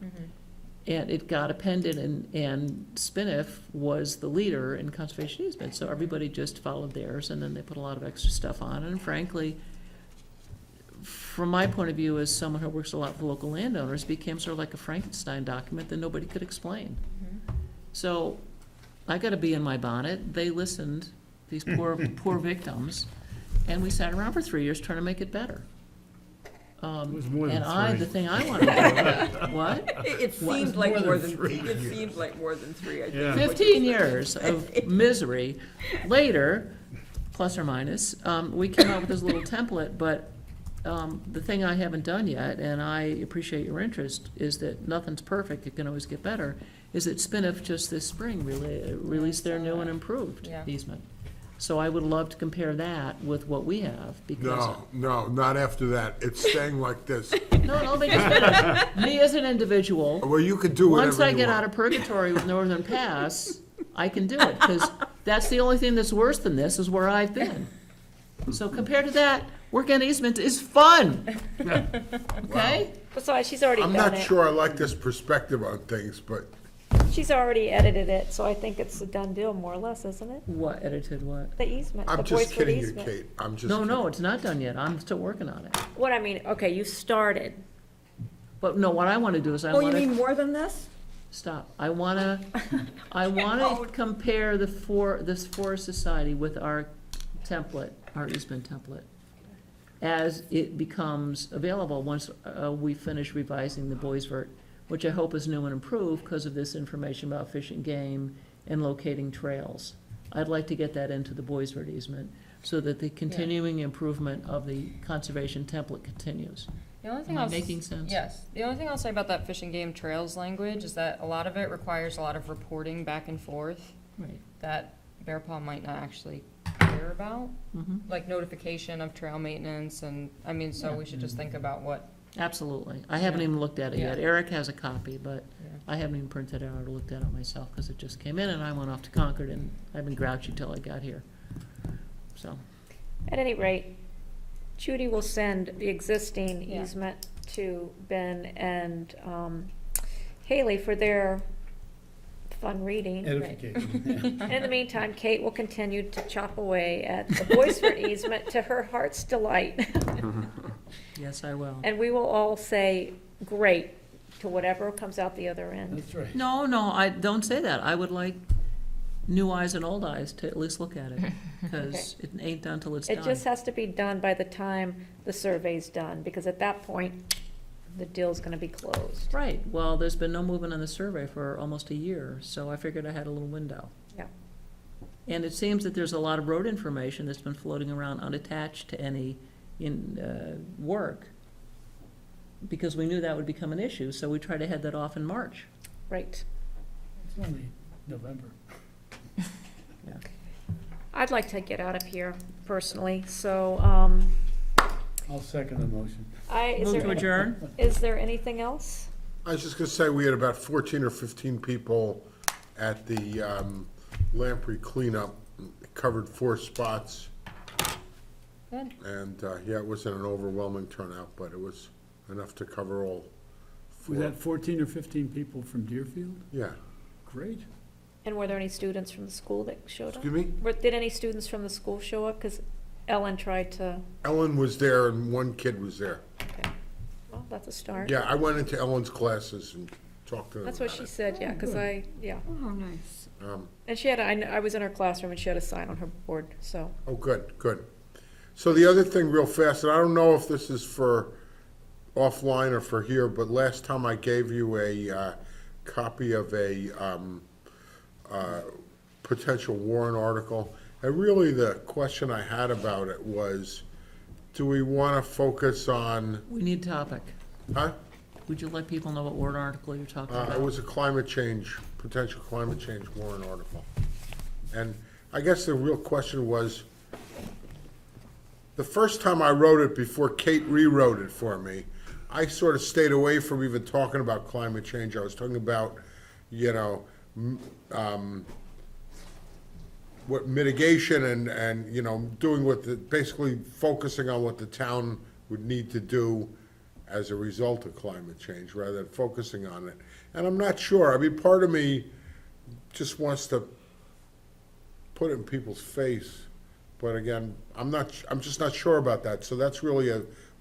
And it got appended, and Spiniff was the leader in conservation easement, so everybody just followed theirs, and then they put a lot of extra stuff on, and frankly, from my point of view, as someone who works a lot for local landowners, it became sort of like a Frankenstein document that nobody could explain. So, I got a bee in my bonnet, they listened, these poor victims, and we sat around for 3 years trying to make it better.
It was more than
And
3.
the thing I wanted to do, what?
It
What?
seemed like
More
more
than
than,
3
it seemed like more than 3, I
Yeah.
think.
15 years of misery later, plus or minus, we came up with this little template, but the thing I haven't done yet, and I appreciate your interest, is that nothing's perfect, it can always get better, is that Spiniff just this spring released their new and improved
Yeah.
easement. So I would love to compare that with what we have, because.
No, not after that. It's staying like this.
No, because me as an individual,
Well, you could do whatever
once I
you
get
want.
out of purgatory with Northern Pass, I can do it, because that's the only thing that's worse than this, is where I've been. So compared to that, work on easement is fun. Okay?
Besides, she's already
I'm
done
not
it.
sure I like this perspective on things, but
She's already edited it, so I think it's a done deal, more or less, isn't it?
What, edited what?
The easement, the
I'm just
Boydsford
kidding you,
easement.
Kate. I'm just
No,
kidding.
it's not done yet, I'm still working on it.
What I mean, okay, you started.
But no, what I wanna do is I
Oh, you
wanna,
mean more than this?
stop, I wanna compare this Forest Society with our template, our easement template, as it becomes available once we finish revising the Boisvert, which I hope is new and improved because of this information about fish and game and locating trails. I'd like to get that into the Boisvert easement so that the continuing improvement of the conservation template continues.
The only thing
Am I
I'll
making sense?
Yes. The only thing I'll say about that fish and game trails language is that a lot of it requires a lot of reporting back and forth
Right.
that Bear Paw might not actually care about,
Mhm.
like notification of trail maintenance and, I mean, so we should just think about what
Absolutely. I haven't
Yeah.
even looked at it yet.
Yeah.
Eric has a copy, but
Yeah.
I haven't even printed it out or looked at it myself, because it just came in and I went off to Concord, and I've been grouchy till I got here. So,
At any rate, Judy will send the existing
Yeah.
easement to Ben and Haley for their fun reading.
Edification.
In the meantime, Kate will continue to chop away at the Boyceford easement to her heart's delight.
yes, I will.
And we will all say, great, to whatever comes out the other end.
That's right.
No, I don't say that. I would like new eyes and old eyes to at least look at it, because it ain't done till it's done.
It just has to be done by the time the survey's done, because at that point, the deal's gonna be closed.
Right, well, there's been no movement on the survey for almost a year, so I figured I had a little window.
Yeah.
And it seems that there's a lot of road information that's been floating around unattached to any work, because we knew that would become an issue, so we tried to head that off in March.
Right.
It's only November.
I'd like to get out of here personally, so,
I'll second the motion.
Move to adjourn?
Is there anything else?
I was just gonna say, we had about 14 or 15 people at the Lamprey cleanup, covered 4 spots.
Good.
And, yeah, it wasn't an overwhelming turnout, but it was enough to cover all
Was
4.
that 14 or 15 people from Deerfield?
Yeah,
Great.
And were there any students from the school that showed up?
excuse me?
Did any students from the school show up? Because Ellen tried to,
Ellen was there and 1 kid was there.
okay, well, that's a start.
Yeah, I went into Ellen's classes and talked to them
That's what
about
she
it.
said, yeah, because yeah.
Oh, nice.
And she had, I was in her classroom and she had a sign on her board, so.
Oh, good, good. So the other thing real fast, and I don't know if this is for offline or for here, but last time I gave you a copy of a potential warrant article, and really the question I had about it was, do we want to focus on,
We need topic.
huh?
Would you let people know what warrant article you're talking
It
about?
was a climate change, potential climate change warrant article. And I guess the real question was, the first time I wrote it before Kate rewrote it for me, I sort of stayed away from even talking about climate change. I was talking about, you know, what mitigation and, you know, doing what the, basically focusing on what the town would need to do as a result of climate change, rather than focusing on it. And I'm not sure, I mean, part of me just wants to put it in people's face, but again, I'm just not sure about that. So that's really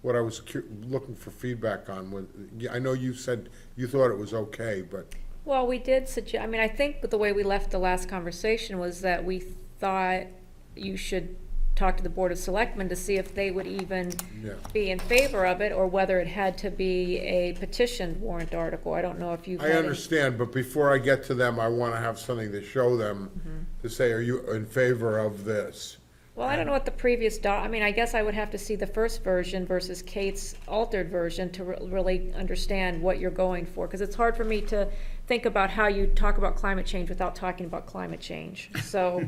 what I was looking for feedback on. I know you said you thought it was okay, but,
Well, we did suggest, I mean, I think the way we left the last conversation was that we thought you should talk to the Board of Selectmen to see if they would even
yeah.
be in favor of it, or whether it had to be a petitioned warrant article. I don't know if you've
I
had any-
understand, but before I get to them, I want to have something to show them, to say, are you in favor of this?
Well, I don't know what the previous I mean, I guess I would have to see the first version versus Kate's altered version to really understand what you're going for, because it's hard for me to think about how you talk about climate change without talking about climate change. So,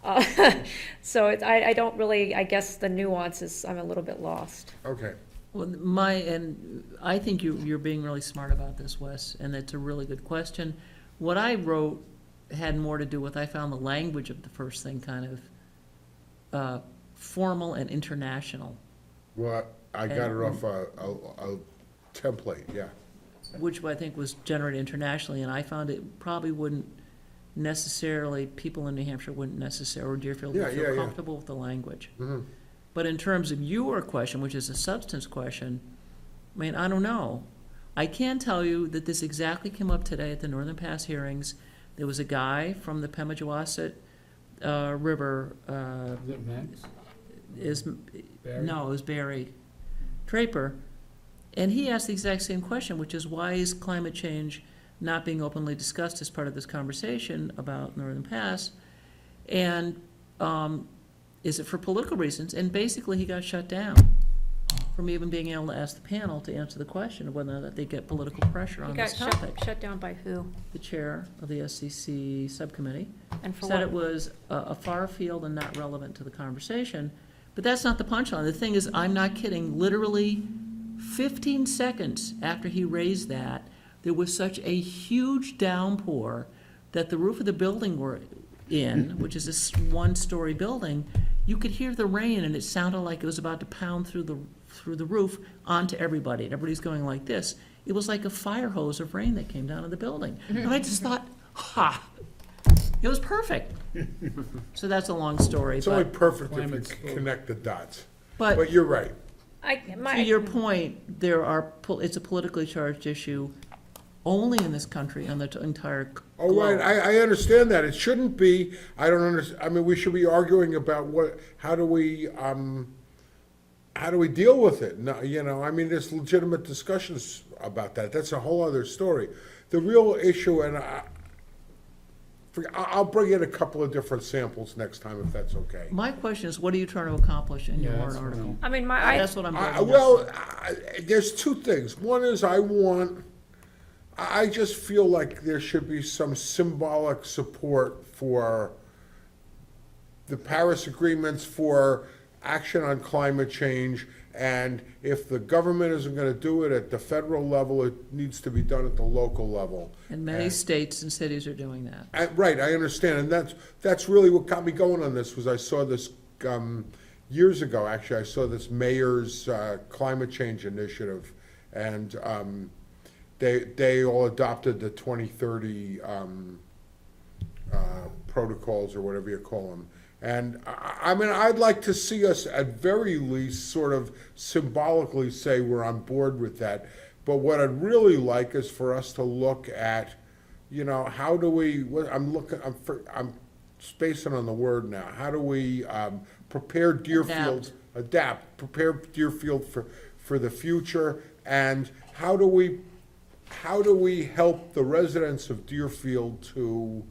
I don't really, I guess the nuances, I'm a little bit lost.
Okay,
Well, and I think you're being really smart about this, Wes, and it's a really good question. What I wrote had more to do with, I found the language of the first thing kind of formal and international,
well, I got it off a template, yeah.
which I think was generated internationally, and I found it probably wouldn't necessarily, people in New Hampshire wouldn't necessarily, or Deerfield would
Yeah,
feel
yeah, yeah.
comfortable with the language.
Mhm.
But in terms of your question, which is a substance question, I mean, I don't know. I can tell you that this exactly came up today at the Northern Pass hearings. There was a guy from the Pemigewasset River,
Is it Max? Barry?
no, it was Barry Draper. And he asked the exact same question, which is, why is climate change not being openly discussed as part of this conversation about Northern Pass? And is it for political reasons? And basically, he got shut down from even being able to ask the panel to answer the question of whether or not they get political pressure
You
on
got
this topic.
shut down by who?
The chair of the SCC subcommittee
And for
said it
what?
was a far field and not relevant to the conversation. But that's not the punchline. The thing is, I'm not kidding, literally 15 seconds after he raised that, there was such a huge downpour that the roof of the building we're in, which is this one-story building, you could hear the rain, and it sounded like it was about to pound through the roof onto everybody, and everybody's going like this. It was like a fire hose of rain that came down on the building. And I just thought, ha, it was perfect. So that's a long story,
It's only
but,
perfect if you
Climate's
can connect the dots.
but
But you're right.
to your point, it's a politically charged issue only in this country, on the entire globe.
Oh, right, I understand that. It shouldn't be. I don't understand. I mean, we should be arguing about how do we deal with it? No, you know, I mean, there's legitimate discussions about that. That's a whole other story. The real issue, and I'll bring in a couple of different samples next time if that's okay.
My question is, what are you trying to accomplish in your
Yeah,
warrant
that's what
article?
I mean,
That's what I'm bringing up.
There's two things. One is I just feel like there should be some symbolic support for the Paris agreements, for action on climate change, and if the government isn't gonna do it at the federal level, it needs to be done at the local level.
And many states and cities are doing that.
Right, I understand, and that's really what got me going on this, was I saw this, years ago, actually, I saw this mayor's, climate change initiative, and, they all adopted the 2030, protocols, or whatever you call them. And, I mean, I'd like to see us, at very least, sort of symbolically say we're on board with that. But what I'd really like is for us to look at, you know, how do we, I'm spacing on the word now. How do we prepare Deerfield? Prepare Deerfield for the future, and how do we help the residents of Deerfield to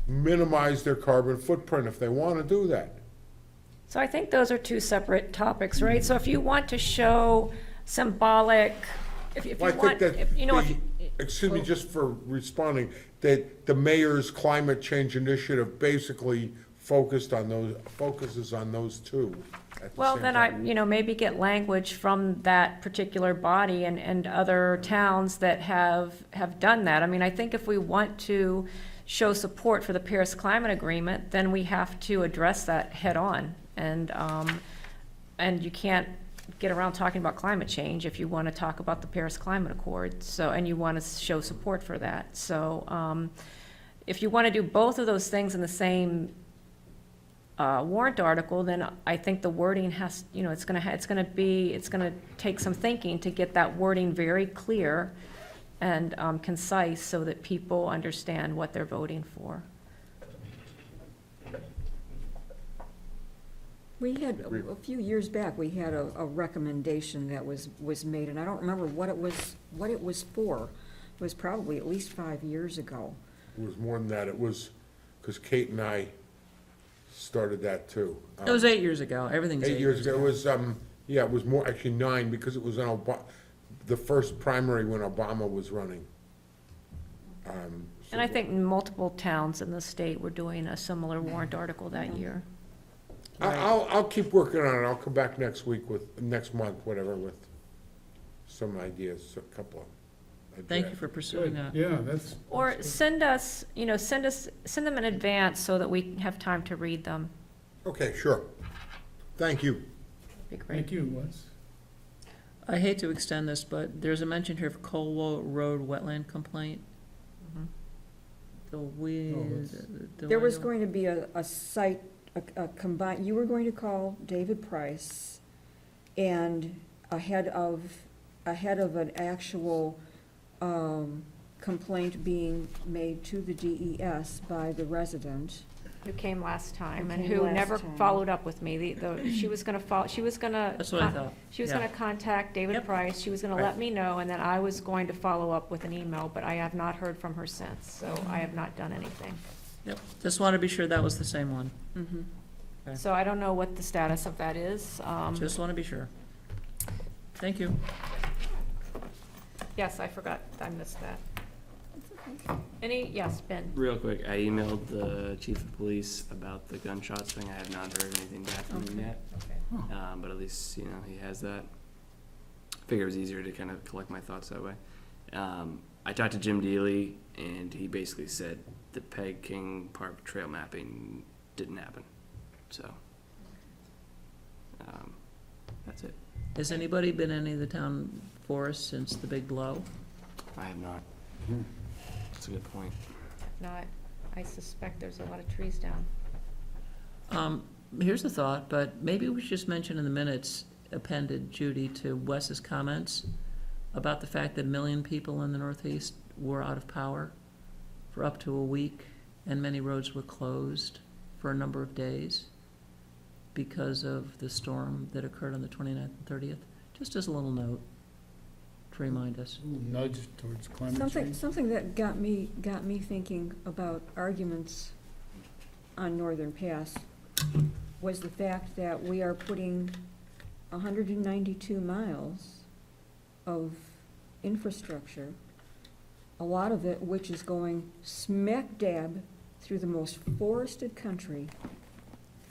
minimize their carbon footprint if they want to do that?
So I think those are two separate topics, right? So if you want to show symbolic, if you
Well, I
want,
think that
if- you know, if,
excuse me, just for responding, that the mayor's climate change initiative basically focuses on those two at the
well,
same
then
time.
you know, maybe get language from that particular body and other towns that have done that. I mean, I think if we want to show support for the Paris Climate Agreement, then we have to address that head-on. And you can't get around talking about climate change if you want to talk about the Paris Climate Accord, so, and you want to show support for that. So, if you want to do both of those things in the same warrant article, then I think the wording has, you know, it's gonna take some thinking to get that wording very clear and concise, so that people understand what they're voting for.
We had, a few years back, we had a recommendation that was made, and I don't remember what it was for. It was probably at least 5 years ago.
It was more than that. It was, because Kate and I started that too.
It was 8 years ago, everything's
8 years ago. It was, yeah, it was more, actually 9, because it was the first primary when Obama was running.
And I think multiple towns in the state were doing a similar warrant article that year.
I'll keep working on it. I'll come back next month, whatever, with some ideas, a couple of.
Thank you for pursuing that.
Yeah, that's.
Or send them in advance so that we have time to read them.
Okay, sure. Thank you.
Be great.
Thank you, Wes.
I hate to extend this, but there's a mention here of Colwell Road wetland complaint.
Mhm.
There was going to be a site, a combined, you were going to call David Price, and ahead of an actual complaint being made to the DES by the resident.
Who came last time
Who
and
came
who
last
never
time.
followed up with me. She was gonna
That's what I thought.
She was
Yeah.
gonna contact David
Yep.
Price, she was gonna
Right.
let me know, and then I was going to follow up with an email, but I have not heard from her since, so I have not done anything.
Yep, just want to be sure that was the same one.
Mhm.
Okay.
So I don't know what the status of that is.
Just want to be sure. Thank you.
Yes, I forgot, I missed that. Yes, Ben?
Real quick, I emailed the chief of police about the gunshots thing. I have not heard anything back from him
Okay.
yet.
Okay.
But at least, you know, he has that. figured it was easier to kind of collect my thoughts that way. I talked to Jim Deely, and he basically said the Peg King Park trail mapping didn't happen. So, that's it.
Has anybody been in any of the town forests since the big blow?
I have not. That's a good point.
No, I suspect there's a lot of trees down.
Here's a thought, but maybe we should just mention in the minutes, appended, Judy, to Wes's comments about the fact that 1 million people in the Northeast were out of power for up to a week, and many roads were closed for a number of days because of the storm that occurred on the 29th and 30th, just as a little note to remind us.
A little nudge towards climate
Something,
change.
something that got me thinking about arguments on Northern Pass was the fact that we are putting 192 miles of infrastructure, a lot of it which is going smack dab through the most forested country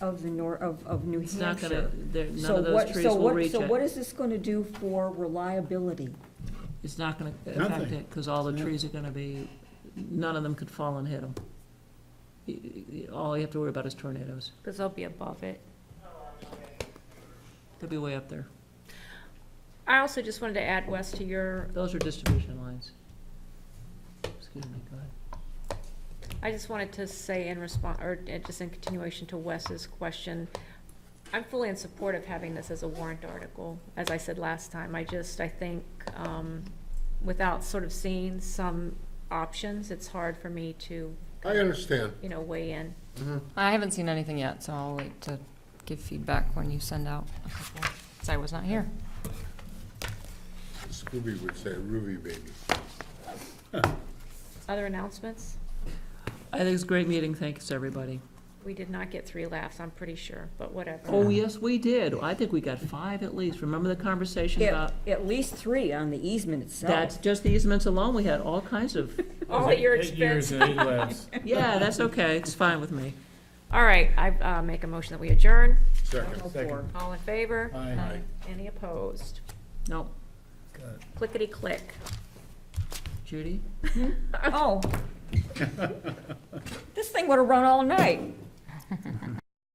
of the of New
It's not gonna,
Hampshire.
none of those trees will reach
So what
it.
is this gonna do for reliability?
It's not gonna affect
Nothing.
it, because all the
Yeah.
trees are gonna be, none of them could fall and hit them. All you have to worry about is tornadoes.
Because they'll be above it.
They'll be way up there.
I also just wanted to add, Wes, to your,
Those are distribution lines. Excuse me, go ahead.
I just wanted to say in response, or just in continuation to Wes's question, I'm fully in support of having this as a warrant article. As I said last time, I think, without sort of seeing some options, it's hard for me to,
I understand.
weigh in.
I haven't seen anything yet, so I'll wait to give feedback when you send out a couple, 'cause I was not here.
Scooby would say, Ruby baby.
Other announcements?
I think it's a great meeting, thanks, everybody.
We did not get 3 laughs, I'm pretty sure, but whatever.
Oh, yes, we did. I think we got 5 at least. Remember the conversation about,
At least 3 on the easement itself.
that's just the easements alone, we had all kinds of,
All at your
8 years
expense.
and 8 labs.
yeah, that's okay, it's fine with me.
All right, I make a motion that we adjourn.
Second.
Second.
All in favor?
Aye.
Any opposed?
No,
Clickety click.
Judy?
Oh. This thing would've run all night.